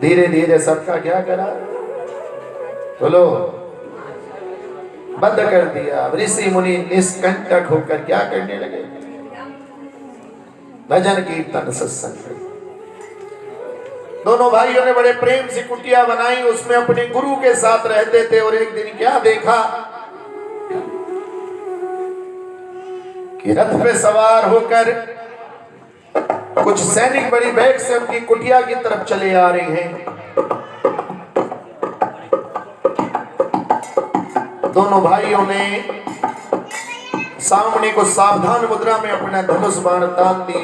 धीरे धीरे सबका क्या करा, बोलो, बंद कर दिया। अब ऋषि मुनि निष्कंटक होकर क्या करने लगे, भजन कीर्तन सत्संग। दोनों भाइयों ने बड़े प्रेम से कुटिया बनाई, उसमें अपने गुरु के साथ रहते थे। और एक दिन क्या देखा कि रथ पे सवार होकर कुछ सैनिक बड़ी वेग से उनकी कुटिया की तरफ चले आ रहे हैं। दोनों भाइयों ने सामने को सावधान मुद्रा में अपना धनुष बाण तान दी,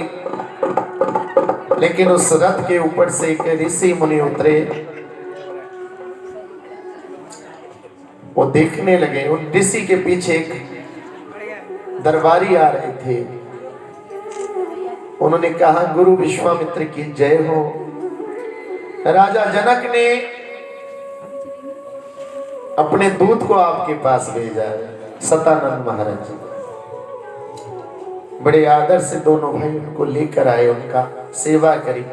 लेकिन उस रथ के ऊपर से एक ऋषि मुनि उतरे। वो देखने लगे, उन ऋषि के पीछे एक दरबारी आ रहे थे। उन्होंने कहा, गुरु विश्वामित्र की जय हो। राजा जनक ने अपने दूत को आपके पास भेजा है, सतानंद महाराज जी। बड़े आदर से दोनों भाई उनको लेकर आए, उनका सेवा करी।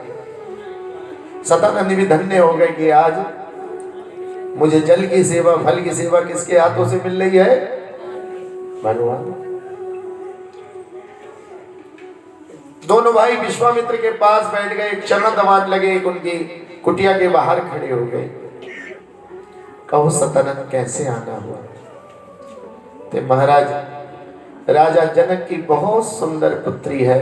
सतानंद भी धन्य हो गए कि आज मुझे जल की सेवा, फल की सेवा किसके हाथों से मिल रही है, भगवान। दोनों भाई विश्वामित्र के पास बैठ गए, एक चरण दबाने लगे, एक उनकी कुटिया के बाहर खड़े हो गए। कहो सतानंद कैसे आना हुआ? तो महाराज, राजा जनक की बहुत सुंदर पुत्री है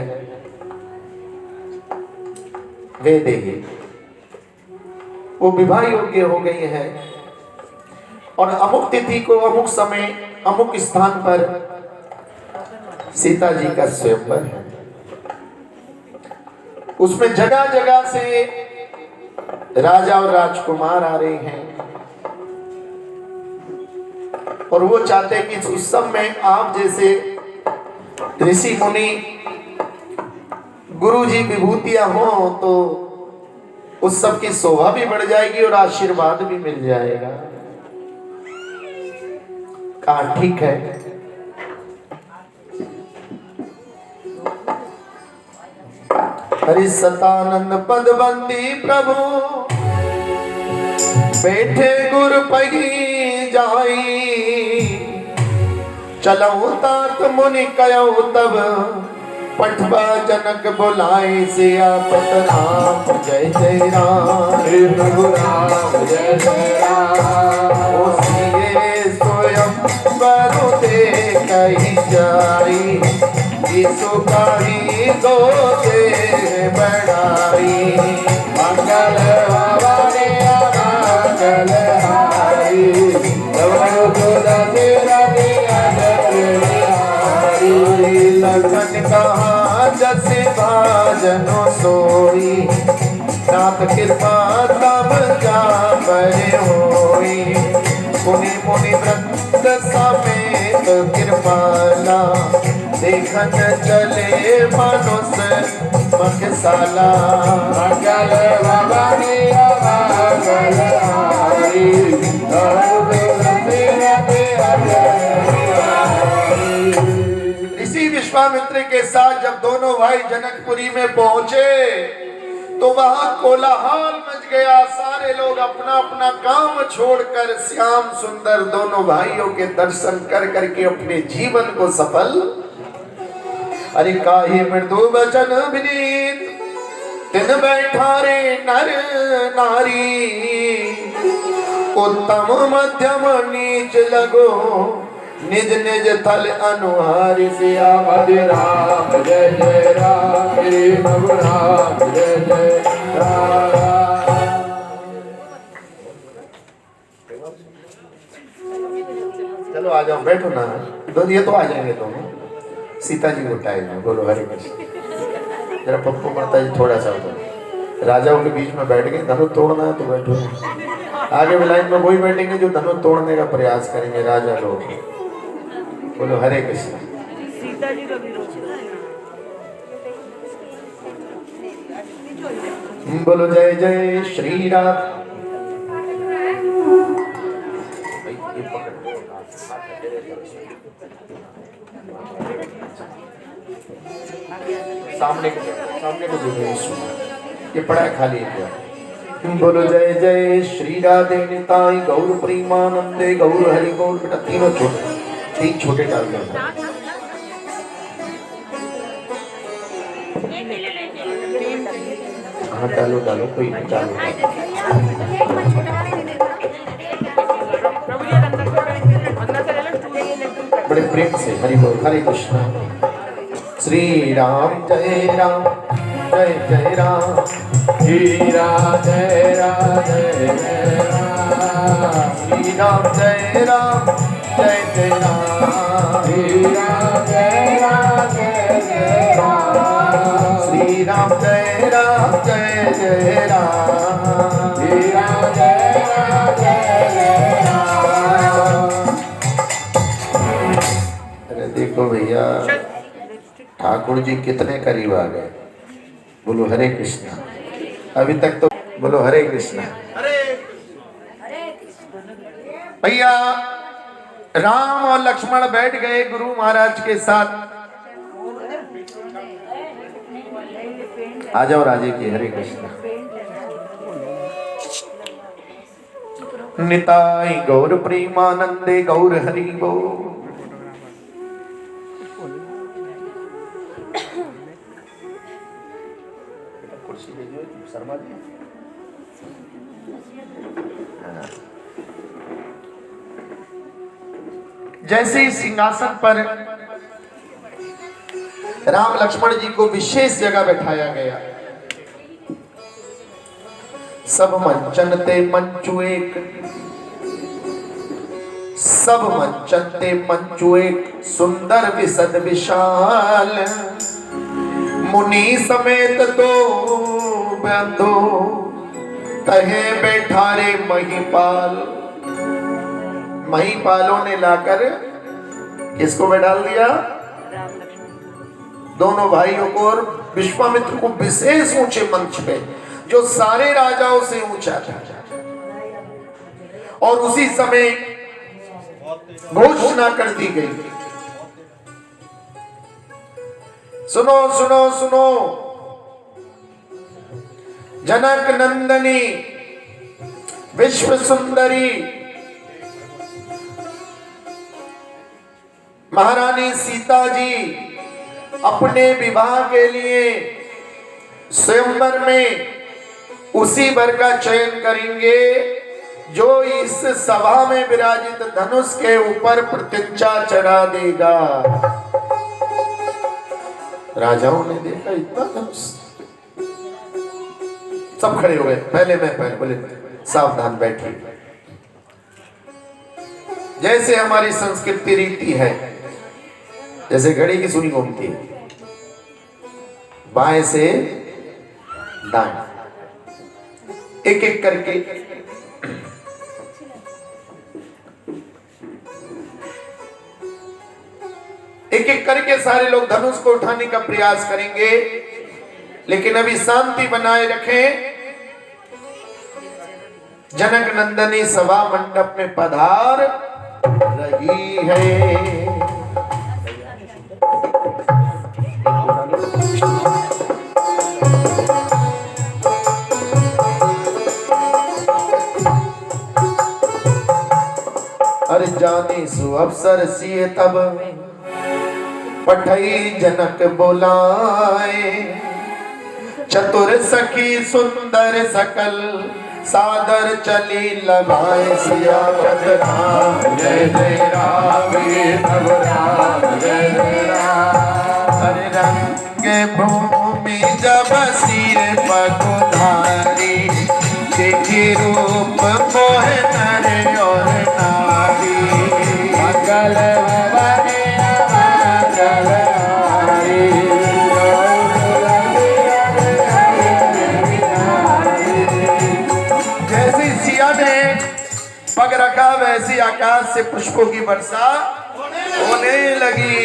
वैदेही, वो विवाह योग्य हो गई है और अमुक तिथि को, अमुक समय, अमुक स्थान पर सीता जी का स्वयंवर है। उसमें जगह जगह से राजा और राजकुमार आ रहे हैं और वो चाहते हैं कि उस सब में आप जैसे ऋषि मुनि, गुरु जी विभूतियां हो तो उस सब की शोभा भी बढ़ जाएगी और आशीर्वाद भी मिल जाएगा। कहा ठीक है। हरि सतानंद पदबंदी प्रभु बैठे गुर पही जाई, चलऊ तात मुनि कयऊ तब पठवा जनक बुलाए, सियापत राम जय जय राम, प्रभु राम जय जय राम। ओसिए स्वयं बरुते कही जाई, यीशु काही दो दे बढ़ाई। मंगल भवानी मंगल हारी, लखन कहा जस भाजनो सोई, नाथ कृपा तब जा पर होई। मुनि मुनि व्रत समेत कृपाला, देखन चले मनुष्य मखसाला। मंगल भवानी मंगल हारी, इसी विश्वामित्र के साथ जब दोनों भाई जनकपुरी में पहुंचे तो वहां कोलाहल मच गया। सारे लोग अपना अपना काम छोड़कर श्याम सुंदर दोनों भाइयों के दर्शन कर करके अपने जीवन को सफल। अरे काहे मृदु वचन विनीत तिन बैठा रे नर नारी, उत्तम मध्यम नीच लगो निज निज थल अनुहार। सियापत राम जय जय राम, प्रभु राम जय जय राम। चलो आ जाओ, बैठो ना, दो ये तो आ जाएंगे दोनों। सीता जी को टाइम, बोलो हरे कृष्ण। जरा पप्पू माता जी थोड़ा सा उधर, राजाओं के बीच में बैठ गए। धनुष तोड़ना है तो बैठो, आगे भी लाइन में वही बैठेंगे जो धनुष तोड़ने का प्रयास करेंगे, राजा लोग। बोलो हरे कृष्ण। सीता जी का विरोध, बोलो जय जय श्री राम। सामने को देखो इसको। ये पड़ा है खाली इंडिया। बोलो जय जय श्री राधे निताई गौर प्रेमानंदे गौर हरि गौर। बेटा तीनों छोटे, तीन छोटे डाल दो। हाँ डालो डालो, कोई नहीं डालो। बड़े प्रेम से हरि बोल। हरे कृष्णा। श्री राम जय राम जय जय राम। श्री राम जय राम जय जय राम। श्री राम जय राम जय जय राम। श्री राम जय राम जय जय राम। श्री राम जय राम जय जय राम। श्री राम जय राम जय जय राम। अरे देखो भैया, ठाकुर जी कितने करीब आ गए। बोलो हरे कृष्णा। अभी तक तो बोलो हरे कृष्णा। भैया राम और लक्ष्मण बैठ गए गुरु महाराज के साथ। आ जाओ राजे की। हरे कृष्णा। निताई गौर प्रेमानंदे गौर हरि बोल। कुर्सी ले जो शर्मा जी। जैसे ही सिंहासन पर राम लक्ष्मण जी को विशेष जगह बैठाया गया, सब मंचन ते मंचु एक, सब मंचन ते मंचु एक, सुंदर विशद विशाल, मुनि समेत तो बंधु तहे बैठारे महिपाल। महिपालों ने लाकर किसको बैठाल दिया? दोनों भाइयों को और विश्वामित्र को विशेष ऊंचे मंच पे, जो सारे राजाओं से ऊंचा था। और उसी समय घोषणा कर दी गई, सुनो सुनो सुनो, जनक नंदनी विश्व सुंदरी महारानी सीता जी अपने विवाह के लिए स्वयंवर में उसी वर का चयन करेंगे जो इस सभा में विराजित धनुष के ऊपर प्रतिज्ञा चढ़ा देगा। राजाओं ने देखा इतना धनुष, सब खड़े हो गए। पहले बोले सावधान बैठिए। जैसे हमारी संस्कृति रीति है, जैसे घड़ी की सुई घूमती है बाएं से दाएं, एक एक करके एक एक करके सारे लोग धनुष को उठाने का प्रयास करेंगे, लेकिन अभी शांति बनाए रखें। जनक नंदनी सभा मंडप में पधार रही है। अरे जाने सु अफसर सिए तब पठई जनक बोलाए, चतुर सखी सुंदर सकल सादर चली लगाए। सियावत राम जय जय राम, तब राम जय जय राम। हरे रंग भूमि जब सिर पगुधारी, देखी रूप मोह नर और नारी। मंगल भवन मंगल हारी, जैसी सिया ने पग रखा वैसी आकाश से पुष्पों की वर्षा होने लगी।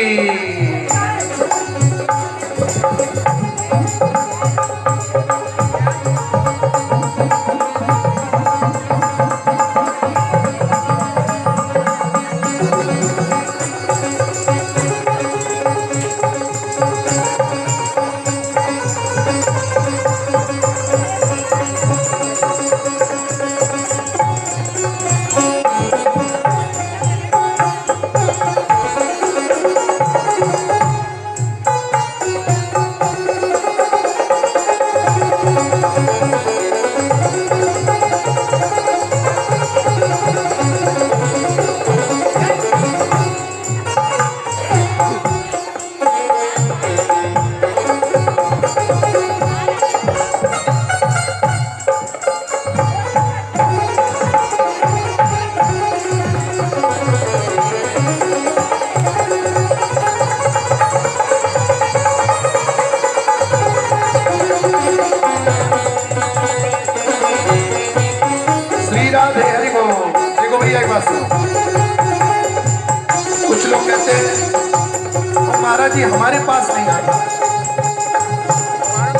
महाराज जी हमारे पास नहीं आए,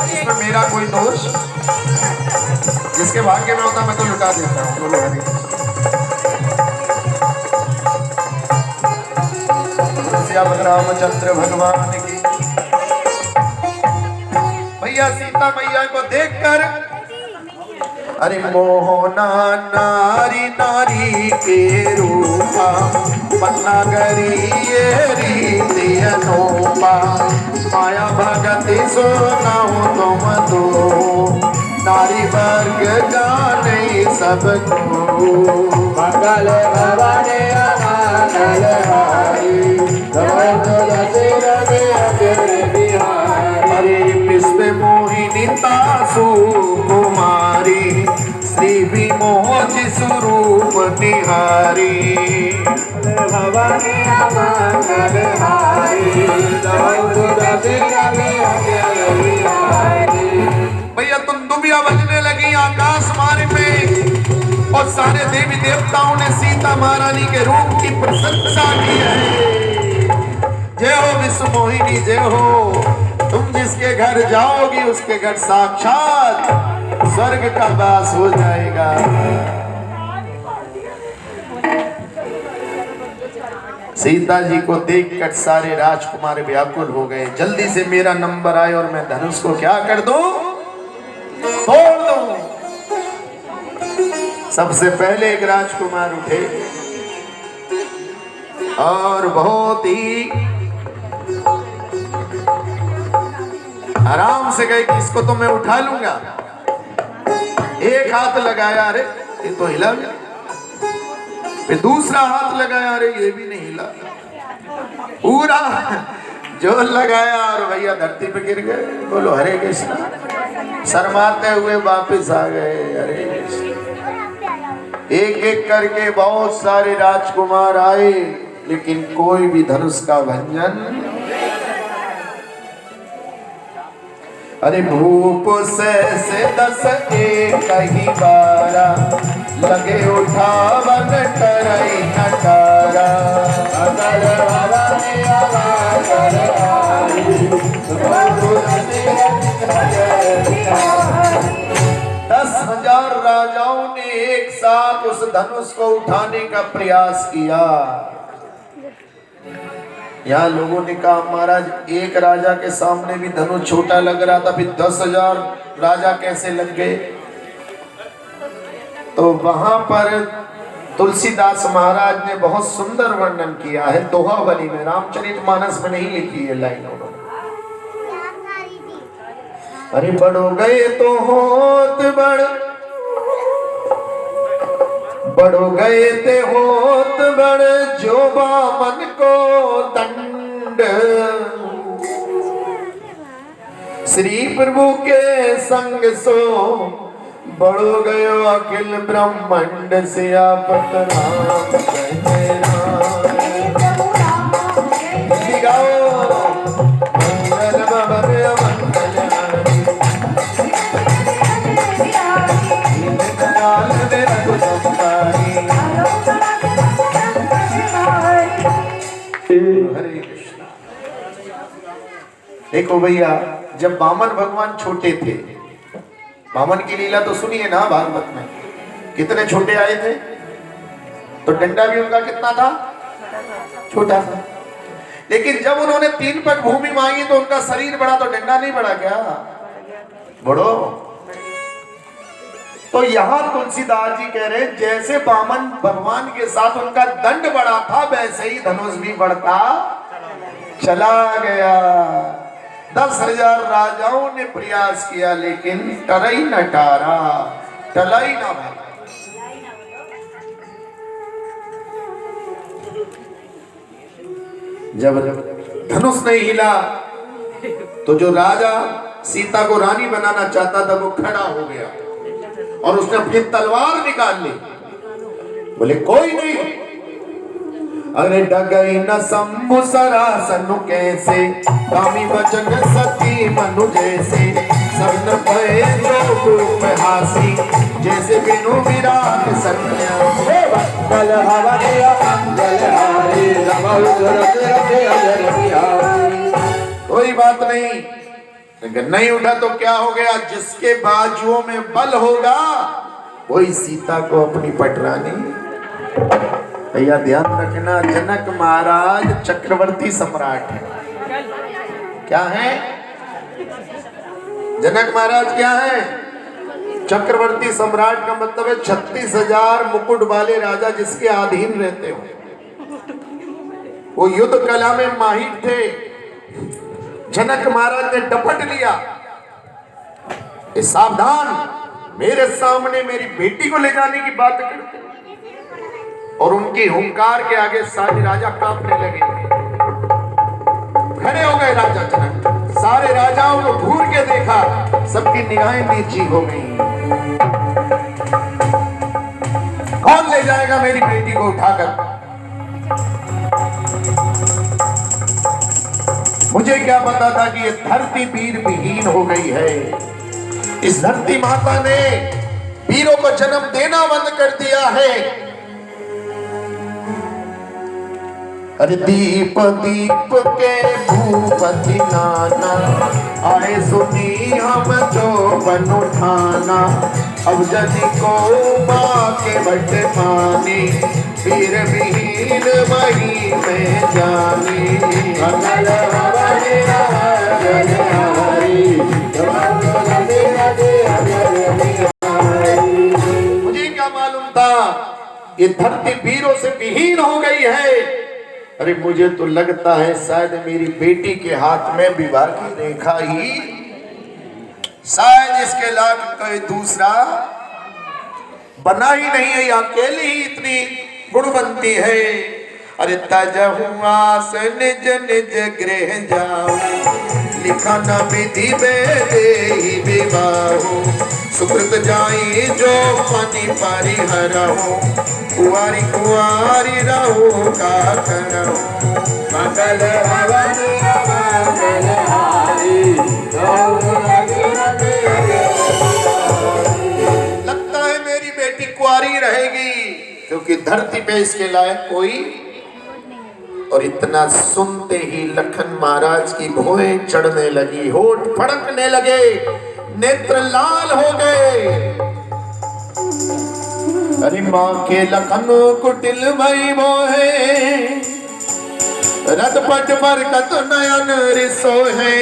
इसमें मेरा कोई दोष, जिसके भाग्य में होता मैं तो लुटा देता हूँ। बोलो हरे रामचंद्र भगवान की। भैया सीता मैया को देखकर अरे मोहना नारी नारी के रूपा पन्ना गरी ये रीति अनोपा माया भगति सुनाऊं तुम तो नारी वर्ग जाने सबको मंगल भवानी मंगल हारी हरे विश्व मोहिनी तासु कुमारी श्री विमोच स्वरूप निहारी भवानी मंगल हारी भैया तुम दुबिया बजने लगी आकाश मार्ग में और सारे देवी देवताओं ने सीता महारानी के रूप की प्रशंसा की है। जय हो विश्व मोहिनी जय हो, तुम जिसके घर जाओगी उसके घर साक्षात स्वर्ग का वास हो जाएगा। सीता जी को देखकर सारे राजकुमार व्याकुल हो गए, जल्दी से मेरा नंबर आए और मैं धनुष को क्या कर दूं, तोड़ दूं। सबसे पहले एक राजकुमार उठे और बहुत ही आराम से गए कि इसको तो मैं उठा लूंगा। एक हाथ लगाया, अरे ये तो हिला गया। फिर दूसरा हाथ लगाया, अरे ये भी नहीं हिला। पूरा जोर लगाया और भैया धरती पे गिर गए। बोलो हरे कृष्ण। शर्माते हुए वापस आ गए। हरे कृष्ण। एक एक करके बहुत सारे राजकुमार आए, लेकिन कोई भी धनुष का भंजन। अरे भूप से 10 एक ही बारा लगे उठावन करई नटारा। अगर भवानी आवाज आई 10,000 राजाओं ने एक साथ उस धनुष को उठाने का प्रयास किया। यहाँ लोगों ने कहा महाराज एक राजा के सामने भी धनुष छोटा लग रहा था, फिर 10,000 राजा कैसे लग गए। तो वहां पर तुलसीदास महाराज ने बहुत सुंदर वर्णन किया है दोहावली में, रामचरितमानस में नहीं लिखी है लाइन उन्होंने। अरे बड़ो गए तो होत बड़ो गए ते होत बड़ जो बामन को दंड। श्री प्रभु के संग सो बड़ो गयो अखिल ब्रह्मांड से आपत राम जय राम। मंगल भवन मंगल हरे कृष्ण। देखो भैया, जब वामन भगवान छोटे थे, वामन की लीला तो सुनिए ना भागवत में, कितने छोटे आए थे, तो डंडा भी उनका कितना था, छोटा था। लेकिन जब उन्होंने 3 पग भूमि मांगी तो उनका शरीर बड़ा, तो डंडा नहीं बड़ा क्या, बड़ो। तो यहाँ तुलसीदास जी कह रहे जैसे वामन भगवान के साथ उनका दंड बड़ा था, वैसे ही धनुष भी बढ़ता चला गया। 10,000 राजाओं ने प्रयास किया, लेकिन टरई न टारा, टलाई ना भाई। जब धनुष नहीं हिला तो जो राजा सीता को रानी बनाना चाहता था वो खड़ा हो गया और उसने अपनी तलवार निकाल ली। बोले कोई नहीं, अरे डगई न शंभु सरासनु कैसे, कामी वचन सती मनु जैसे, सबन भय लोक हासी, जैसे बिनु विराट सन्यासी। मंगल भवानी मंगल हारी रमौ सुरत रते अजर बिहारी। कोई बात नहीं, लेकिन नहीं उठा तो क्या हो गया? जिसके बाजुओं में बल होगा वही सीता को अपनी पटरानी। भैया ध्यान रखना, जनक महाराज चक्रवर्ती सम्राट है। क्या है? जनक महाराज क्या है? चक्रवर्ती सम्राट का मतलब है 36,000 मुकुट वाले राजा जिसके अधीन रहते हो। वो युद्ध कला में माहिर थे। जनक महाराज ने डपट लिया, सावधान, मेरे सामने मेरी बेटी को ले जाने की बात करते, और उनकी हुंकार के आगे सारे राजा कांपने लगे। खड़े हो गए राजा जनक। सारे राजाओं को घूर के देखा, सबकी निगाहें नीची हो गई। कौन ले जाएगा मेरी बेटी को उठाकर? मुझे क्या पता था कि ये धरती वीर विहीन हो गई है। इस धरती माता ने वीरों को जन्म देना बंद कर दिया है। अरे दीप दीप के भूपति नाना, आए सुनी हम जो बन उठाना। अब जनी को माँ के बट मानी, वीर विहीन वही में जानी। मुझे क्या मालूम था ये धरती वीरों से विहीन हो गई है। अरे मुझे तो लगता है शायद मेरी बेटी के हाथ में विवाह की रेखा ही, शायद इसके लायक कोई दूसरा बना ही नहीं है, अकेली ही इतनी गुणवंती है। अरे तजहु आस निज निज गृह जाऊं, लिखा न विधि बेदेहि विवाहो। सुकृत जाई जो पानी परिहरहु, कुआरी कुआरी रहो का करहु। मंगल हवन मंगल हारी, लगता है मेरी बेटी कुआरी रहेगी, क्योंकि धरती पे इसके लायक कोई। और इतना सुनते ही लखन महाराज की भौहें चढ़ने लगी, होठ फड़कने लगे, नेत्र लाल हो गए। अरे माँ के लखन कुटिल मई मोहे, रदपट बरकत नयन रिसो है।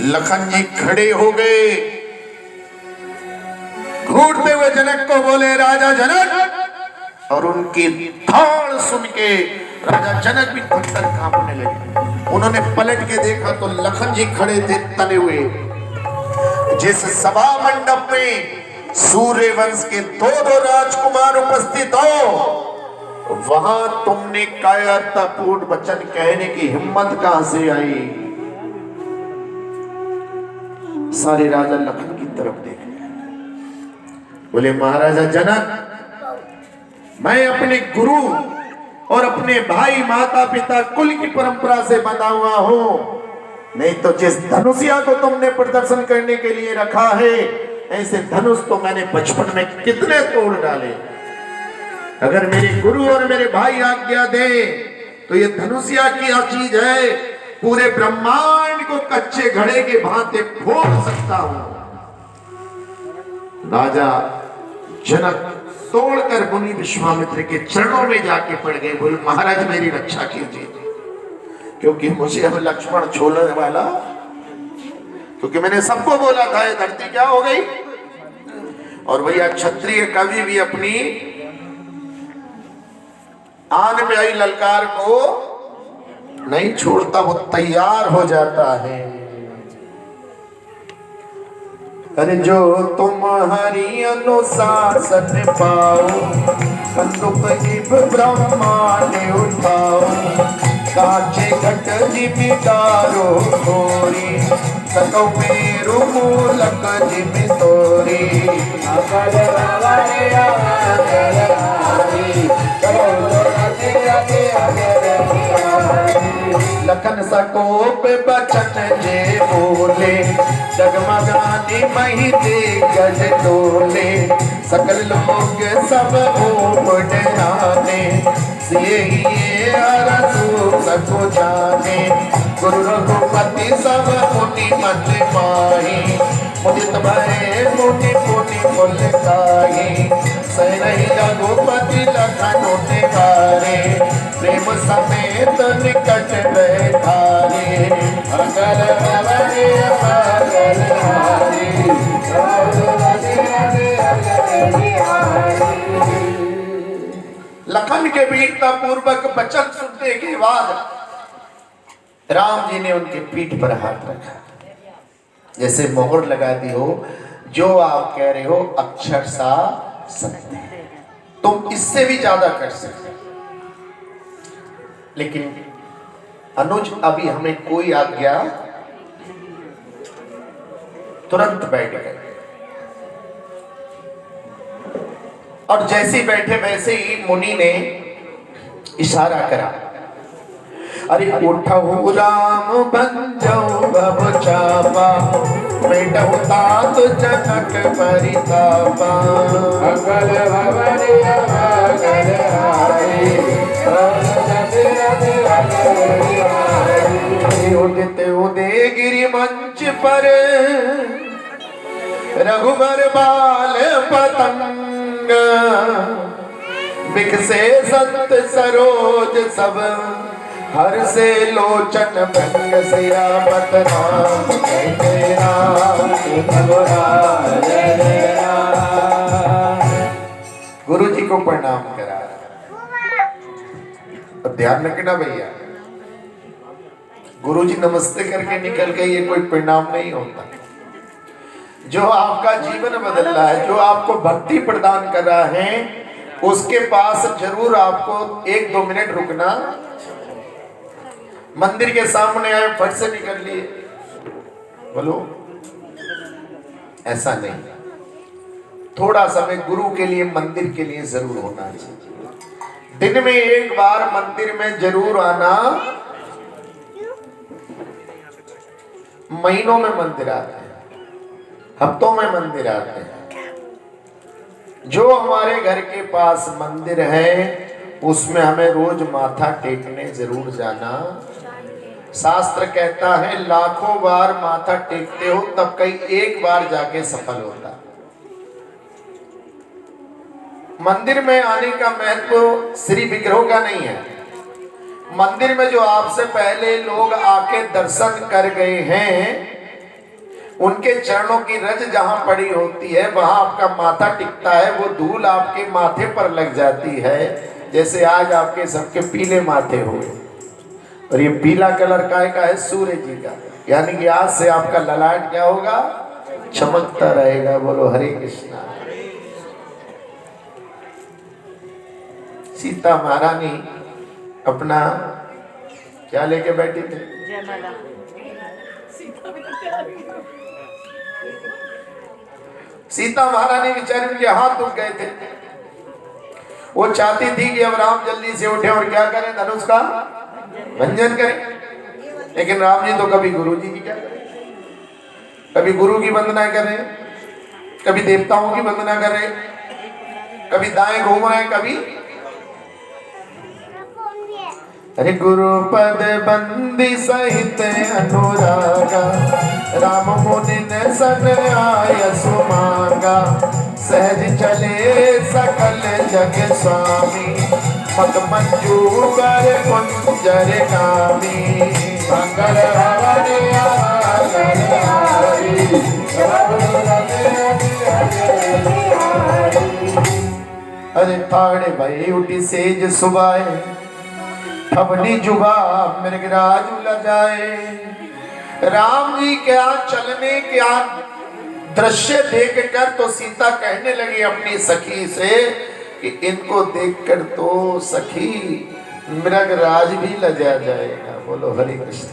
लखन जी खड़े हो गए, घूरते हुए जनक को बोले, राजा जनक। और उनकी थाड़ सुन के राजा जनक भी थर-थर कांपने लगे। उन्होंने पलट के देखा तो लखन जी खड़े थे तने हुए। जिस सभा मंडप में सूर्य वंश के दो राजकुमार उपस्थित हो, वहां तुमने कायरतापूर्ण वचन कहने की हिम्मत कहां से आई? सारे राजा लखन की तरफ देखे, बोले महाराजा जनक, मैं अपने गुरु और अपने भाई माता पिता कुल की परंपरा से बंधा हुआ हूं, नहीं तो जिस धनुषिया को तुमने प्रदर्शन करने के लिए रखा है, ऐसे धनुष तो मैंने बचपन में कितने तोड़ डाले। अगर मेरे गुरु और मेरे भाई आज्ञा दे तो ये धनुषिया क्या चीज है, पूरे ब्रह्मांड को कच्चे घड़े के भांति फोड़ सकता हूं। राजा जनक तोड़कर मुनि विश्वामित्र के चरणों में जाके पड़ गए, बोले महाराज मेरी रक्षा कीजिए, क्योंकि मुझे अब लक्ष्मण छोड़ने वाला, क्योंकि मैंने सबको बोला था ये धरती क्या हो गई। और भैया क्षत्रिय कभी भी अपनी आन में आई ललकार को नहीं छोड़ता, वो तैयार हो जाता है। अरे जो तुम्हारी अनुशासन पाओ, कंदुक जीव ब्रह्मांड उठाओ। काचे घट जिमि डारो थोरी, सकौ मेरु मूलक जिमि तोरी। अकल रवरे अकल हारी, करो रति रति अगर लखन सकोप बचन जे बोले, जगमगानी मही दे गज डोले। सकल लोग सब ओम डराने, से ही सको जाने गुरु रघुपति सब मुनि मत पाही मुदित भय मुनि मुनि बोल काई सही रघुपति लखन उतारे प्रेम समेत निकट बैठारे अगल भवने अगल हारे लखन के वीरता पूर्वक वचन सुनने के बाद राम जी ने उनके पीठ पर हाथ रखा, जैसे मोहर लगा दी हो, जो आप कह रहे हो अक्षर सा सत्य है, तुम इससे भी ज्यादा कर सकते। लेकिन अनुज अभी हमें कोई आज्ञा, तुरंत बैठ गए और जैसे बैठे वैसे ही मुनि ने इशारा करा, अरे उठो राम बंजो भव चापा बैठो तात जनक परितापा अगल भवने अगल हारे उदित उदय गिरि मंच पर रघुबर बाल पतंग बिकसे संत सरोज सब हर से लोचन भंग सियावत राम जय राम गुरु जी को प्रणाम करा। और ध्यान रखना भैया, गुरु जी नमस्ते करके निकल गए ये कोई परिणाम नहीं होता। जो आपका जीवन बदल रहा है, जो आपको भक्ति प्रदान कर रहा है, उसके पास जरूर आपको 1-2 मिनट रुकना। मंदिर के सामने आए फट से निकल लिए, बोलो ऐसा नहीं, थोड़ा समय गुरु के लिए मंदिर के लिए जरूर होना चाहिए। दिन में 1 बार मंदिर में जरूर आना, महीनों में मंदिर आते हैं, हफ्तों में मंदिर आते हैं। जो हमारे घर के पास मंदिर है उसमें हमें रोज माथा टेकने जरूर जाना। शास्त्र कहता है लाखों बार माथा टेकते हो तब कहीं 1 बार जाके सफल होता। मंदिर में आने का महत्व श्री विग्रहों का नहीं है। मंदिर में जो आपसे पहले लोग आके दर्शन कर गए हैं, उनके चरणों की रज जहां पड़ी होती है वहां आपका माथा टिकता है, वो धूल आपके माथे पर लग जाती है। जैसे आज आपके सबके पीले माथे हुए, और ये पीला कलर का है सूर्य जी का, यानी कि आज से आपका ललाट क्या होगा, चमकता रहेगा। बोलो हरे कृष्णा। सीता महारानी अपना क्या लेके बैठी थे, जयमाला। सीता महारानी बेचारी, उनके हाथ दुख गए थे। वो चाहती थी कि अब राम जल्दी से उठे और क्या करें, धनुष का भंजन करें। लेकिन राम जी तो कभी गुरु जी की क्या करें, कभी गुरु की वंदना कर रहे, कभी देवताओं की वंदना कर रहे, कभी दाएं घूम रहे, कभी अरे गुरु पद बंदी सहित अनुरागा राम मुनि ने सन आय सुमांगा सहज चले सकल जग स्वामी मत मंजू कर कुंजर गामी मंगल भवन अरे थाड़े भाई उठी सेज सुबाए अपनी जुबा मृगराज लजाए। राम जी क्या चलने क्या दृश्य देखकर तो सीता कहने लगी अपनी सखी से कि इनको देखकर तो सखी मृगराज भी लजा जाएगा। बोलो हरे कृष्ण।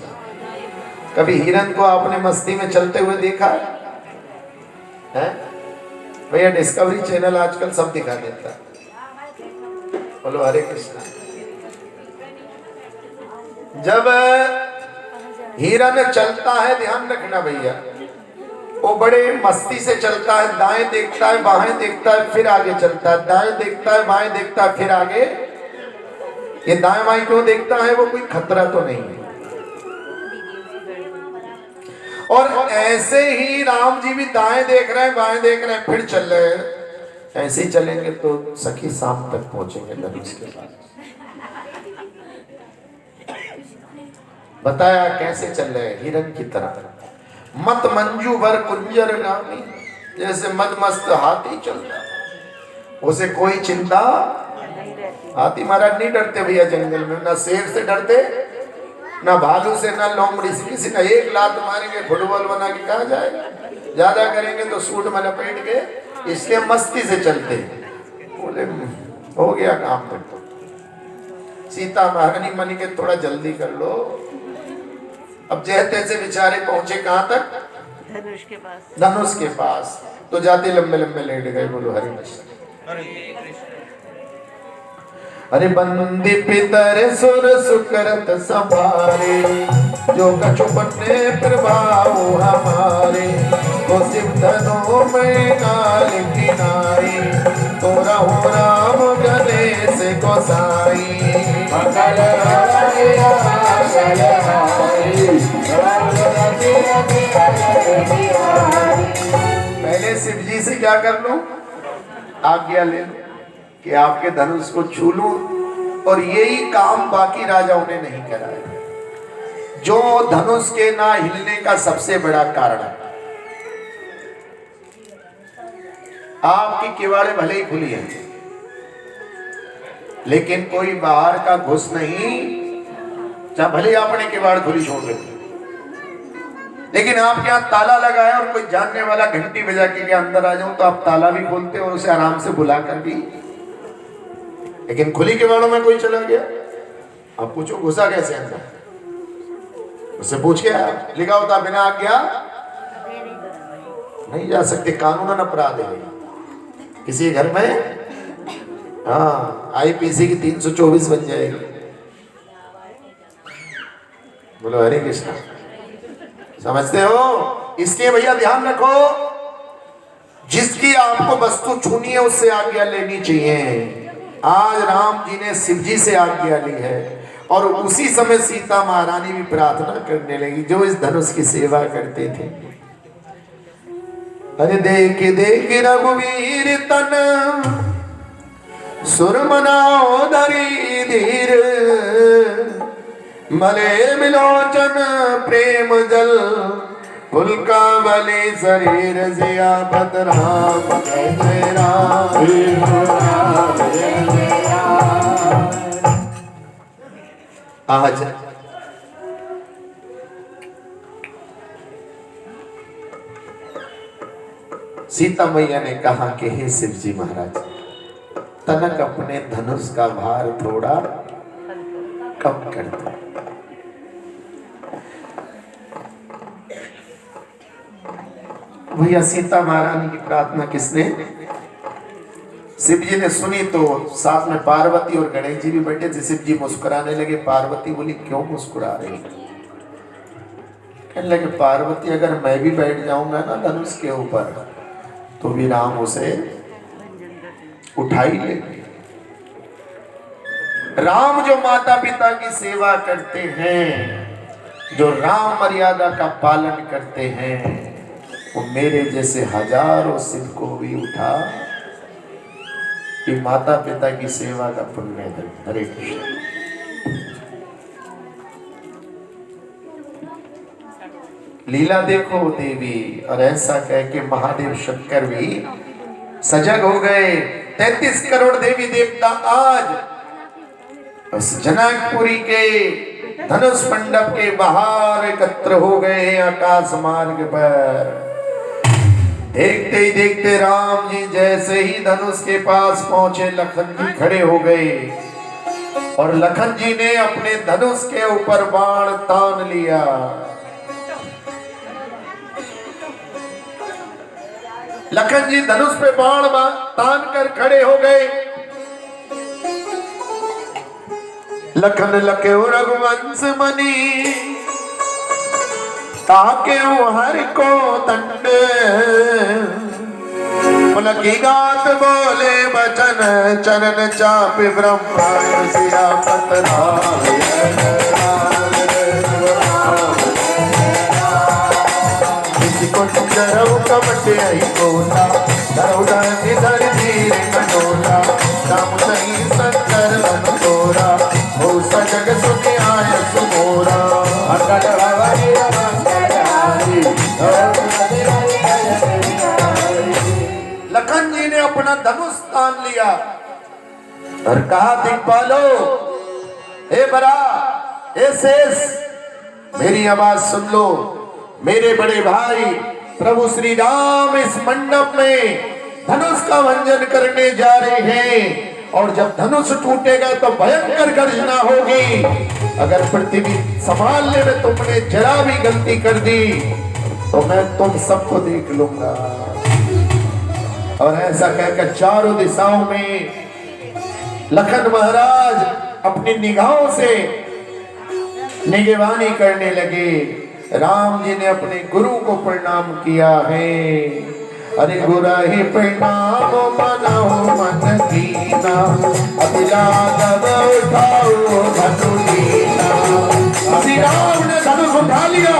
कभी हिरन को आपने मस्ती में चलते हुए देखा है? भैया डिस्कवरी चैनल आजकल सब दिखा देता है। बोलो हरे कृष्ण। जब हिरन चलता है, ध्यान रखना भैया, वो बड़े मस्ती से चलता है, दाएं देखता है बाएं देखता है फिर आगे चलता है, दाएं देखता है बाएं देखता है फिर आगे। ये दाएं बाएं क्यों देखता है? वो कोई खतरा तो नहीं है। और ऐसे ही राम जी भी दाएं देख रहे हैं, बाएं देख रहे हैं, फिर चल रहे हैं। ऐसे ही चलेंगे तो सखी शाम तक पहुंचेंगे धनुष के पास। बताया कैसे चल रहे हैं? हिरन की तरह। मत मंजू भर कुंजर गामी, जैसे मदमस्त हाथी चलता, उसे कोई चिंता। हाथी महाराज नहीं डरते भैया जंगल में, ना शेर से डरते, ना भालू से, ना लोमड़ी से। किसी का एक लात मारेंगे फुटबॉल बना के कहा जाएगा, ज्यादा करेंगे तो सूट में लपेट के, इसलिए मस्ती से चलते। बोले हो गया काम तक। तो सीता महारानी मनी के थोड़ा जल्दी कर लो। अब जैसे से बेचारे पहुंचे कहां तक? धनुष के पास। धनुष के पास। तो जाते लंबे लंबे लेट गए। बोलो हरे कृष्ण। अरे बंदी पितर सुर सुकरत संभारे, जो कछु बने प्रभाव हमारे। तो सिद्धनो में काल किनारी, तोरा हो राम गणेश गोसाई। पहले शिव जी से क्या कर लूं? आज्ञा ले लूं कि आपके धनुष को छू लूं। और यही काम बाकी राजाओं ने नहीं कराया, जो धनुष के ना हिलने का सबसे बड़ा कारण है। आपकी किवाड़े भले ही खुली हैं, लेकिन कोई बाहर का घुस नहीं, चाहे भले आपने किवाड़ खुली छोड़ रखी, लेकिन आपके यहाँ ताला लगा है और कोई जानने वाला घंटी बजा के अंदर आ जाऊं तो आप ताला भी खोलते और उसे आराम से बुला कर भी। लेकिन खुली किवाड़ों में कोई चला गया, आप पूछो घुसा कैसे अंदर? उससे पूछ के लिखा होता बिना आज्ञा नहीं जा सकते, कानूनन अपराध है किसी घर में। हाँ, आईपीसी की 324 बन जाएगी। बोलो हरे कृष्णा। समझते हो? इसलिए भैया ध्यान रखो, जिसकी आपको वस्तु छूनी है उससे आज्ञा लेनी चाहिए। आज राम जी ने शिव जी से आज्ञा ली है और उसी समय सीता महारानी भी प्रार्थना करने लगी, जो इस धनुष की सेवा करते थे। अरे देख देख रघुवीर तन, सुर मनाओ धरी धीर। मले मिलोचन प्रेम जल, फुलका बलि शरीर जिया पत राम जय जय राम। आज सीता मैया ने कहा कि हे शिव जी महाराज, तनक अपने धनुष का भार थोड़ा कम कर दो। भैया सीता महारानी की प्रार्थना किसने? शिव जी ने सुनी। तो साथ में पार्वती और गणेश जी भी बैठे थे। शिव जी मुस्कुराने लगे। पार्वती बोली क्यों मुस्कुरा रही? कहने लगे पार्वती, अगर मैं भी बैठ जाऊंगा ना धनुष के ऊपर तो भी राम उसे उठा ही लेंगे। राम जो माता पिता की सेवा करते हैं, जो राम मर्यादा का पालन करते हैं, वो मेरे जैसे हजारों शिव को भी उठा कि माता पिता की सेवा का पुण्य है। हरे कृष्ण। लीला देखो देवी। और ऐसा कह के महादेव शंकर भी सजग हो गए। 33 करोड़ देवी देवता आज उस जनकपुरी के धनुष मंडप के बाहर एकत्र हो गए आकाश मार्ग पर। देखते ही देखते राम जी जैसे ही धनुष के पास पहुंचे, लखन जी खड़े हो गए और लखन जी ने अपने धनुष के ऊपर बाण तान लिया। लखन जी धनुष पे बाण तान कर खड़े हो गए। लखन लखे रघुवंश मनी, ताके हर को दंड। पुलकी गात बोले बचन चरण चाप ब्रह्मांड सिया कमट आई बोला दरौदा निधर धीरे मनोला राम सही संकर मन तोरा हो सजग सुनि आय सुमोरा अकल हरि मंगल हारी लखन जी ने अपना धनुष तान लिया और कहा दिक्पालो, हे बरा, हे शेष, मेरी आवाज सुन लो। मेरे बड़े भाई प्रभु श्री राम इस मंडप में धनुष का भंजन करने जा रहे हैं और जब धनुष टूटेगा तो भयंकर गर्जना होगी। अगर पृथ्वी संभालने में तुमने जरा भी गलती कर दी तो मैं तुम सबको देख लूंगा। और ऐसा कहकर चारों दिशाओं में लखन महाराज अपनी निगाहों से निगरानी करने लगे। राम जी ने अपने गुरु को प्रणाम किया है। अरे गुरा ही प्रणाम मनाओ मन कीना, अभिलाष उठाओ धनु लीना। श्री राम ने धनुष उठा लिया,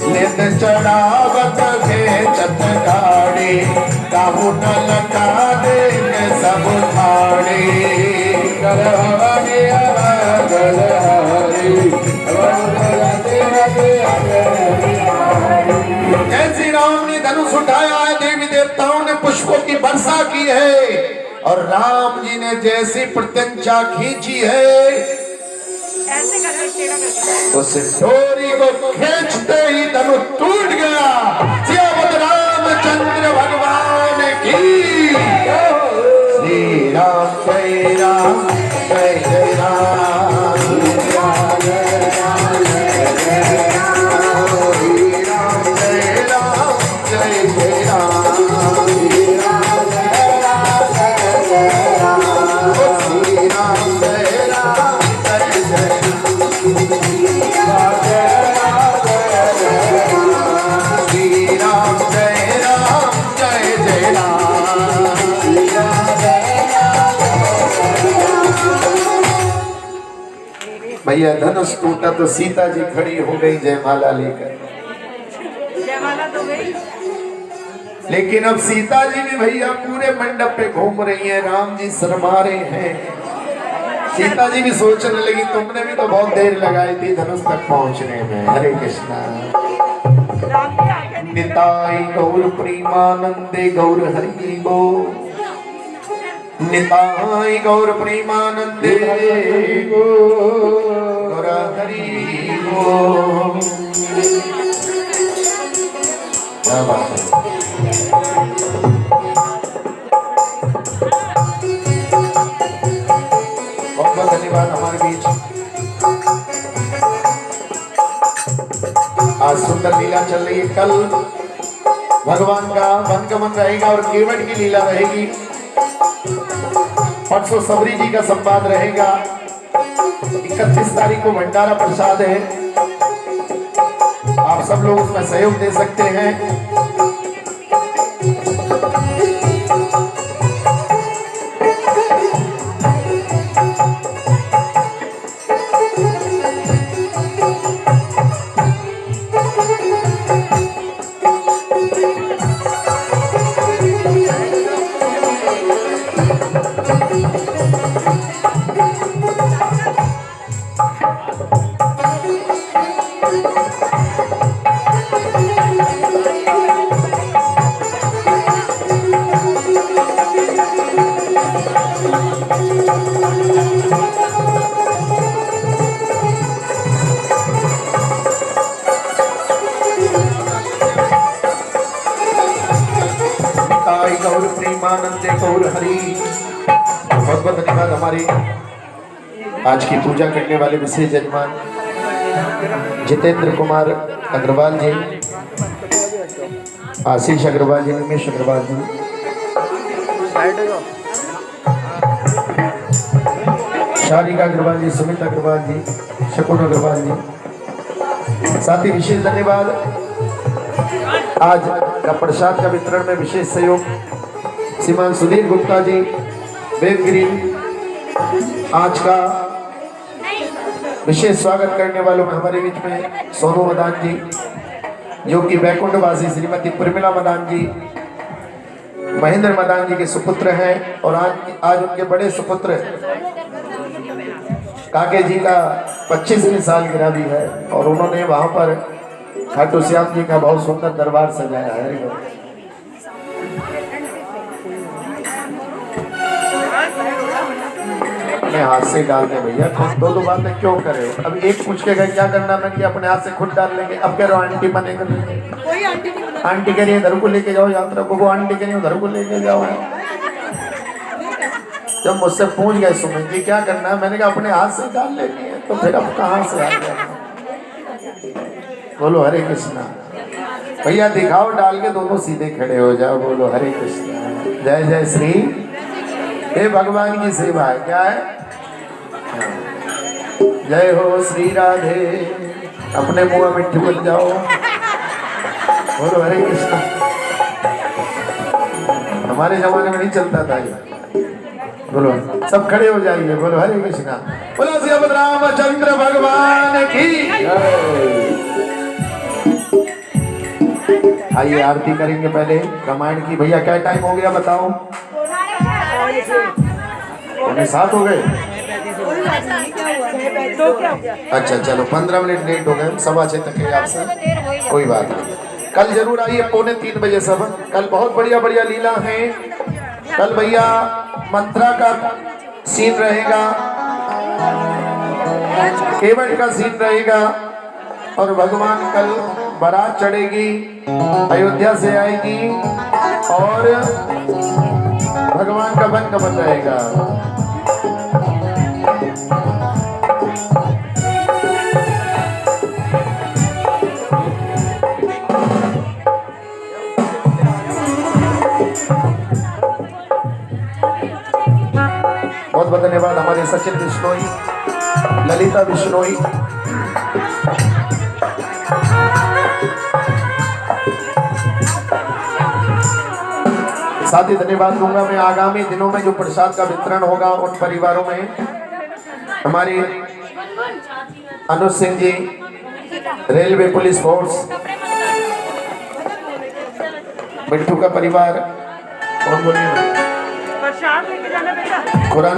लेत चढ़ावत खेचत गाड़ी, काहू न लगा देंगे सब ठाड़े। ऐसी राम ने धनुष उठाया है, देवी देवताओं ने पुष्पों की वर्षा की है और राम जी ने जैसी प्रत्यंचा खींची है उस डोरी को खींचते ही धनुष टूट गया। सियावत रामचंद्र भगवान की। श्री राम जय राम जय जय राम, श्री राम जय राम जय राम, श्री राम जय राम जय जय राम, श्री राम जय राम जय राम, श्री राम जय राम जय जय भैया धनुष टूटा तो सीता जी खड़ी हो गई जयमाला लेकर। जयमाला तो गई, लेकिन अब सीता जी भी भैया पूरे मंडप पे घूम रही हैं, राम जी शर्मा रहे हैं। सीता जी भी सोचने लगी तुमने भी तो बहुत देर लगाई थी धनुष तक पहुंचने में। हरे कृष्णा। राम जी आगे नहीं निताई गौर प्रेमानंदे गौर हरि गो, निताई गौर प्रेमानंदे गौर हरि गो। क्या बात है। बहुत बहुत धन्यवाद हमारे बीच आज सुंदर लीला चल रही है। कल भगवान का वनगमन रहेगा और केवट की लीला रहेगी। परसों सबरी जी का संवाद रहेगा। 31 तारीख को भंडारा प्रसाद है, आप सब लोग उसमें सहयोग दे सकते हैं। गौर प्रेमानंदे गौर हरि। बहुत बहुत धन्यवाद हमारे आज की पूजा करने वाले विशेष यजमान जितेंद्र कुमार अग्रवाल जी, आशीष अग्रवाल जी, निमेश अग्रवाल जी, शारिका अग्रवाल जी, सुमित अग्रवाल जी, शकुन अग्रवाल जी। साथ ही विशेष धन्यवाद आज का प्रसाद का वितरण में विशेष सहयोग श्रीमान सुधीर गुप्ता जी वेब ग्रीन, आज का विशेष स्वागत करने वालों में हमारे बीच में सोनू मदान जी, जो कि वैकुंठवासी श्रीमती प्रमिला मदान जी महेंद्र मदान जी के सुपुत्र हैं, और आज उनके बड़े सुपुत्र काके जी का 25वीं सालगिरह भी है, और उन्होंने वहां पर खाटू श्याम जी का बहुत सुंदर दरबार सजाया है। अपने हाथ से डाल दे भैया, दो दो बातें क्यों करे? अब एक पूछ के गए क्या करना, मैंने कहा अपने हाथ से खुद डाल लेंगे। अब कह रहे हो आंटी बनेगा, कोई आंटी नहीं बना। आंटी कह रही है इधर को लेके जाओ यात्रा को, वो आंटी कह रही है उधर को लेके जाओ। जब मुझसे पूछ गए सुमन जी क्या करना है, मैंने कहा अपने हाथ से डाल लेनी है, तो फिर अब कहाँ से आ गया? बोलो हरे कृष्णा। भैया दिखाओ डाल के, दोनों सीधे खड़े हो जाओ, बोलो हरे कृष्णा। जय जय श्री, हे भगवान की सेवा है, क्या है? जय हो श्री राधे, अपने मुंह मिट्टी बन जाओ, बोलो हरे कृष्णा। हमारे जमाने में नहीं चलता था ये, बोलो सब खड़े हो जाइए, बोलो हरे कृष्णा। बोलो श्री रामचंद्र भगवान की। आइए आरती करेंगे पहले रामायण की। भैया क्या टाइम हो गया बताओ? 7 हो गए। अच्छा चलो 15 मिनट लेट हो गए, 6:15 तक है आपसे, कोई बात नहीं। कल जरूर आइए 2:45 बजे सब। कल बहुत बढ़िया बढ़िया लीला है। कल भैया मंत्रा का सीन रहेगा, केवट का सीन रहेगा, और भगवान कल बारात चढ़ेगी, अयोध्या से आएगी, और भगवान का वन कमल रहेगा। बहुत बहुत धन्यवाद हमारे सचिन बिश्नोई, ललिता बिश्नोई, साथ ही धन्यवाद दूंगा मैं आगामी दिनों में जो प्रसाद का वितरण होगा उन परिवारों में। हमारी अनुज Singh ji, railway police force, Bittu का परिवार, और बोलिए प्रसाद लेके जाना बेटा।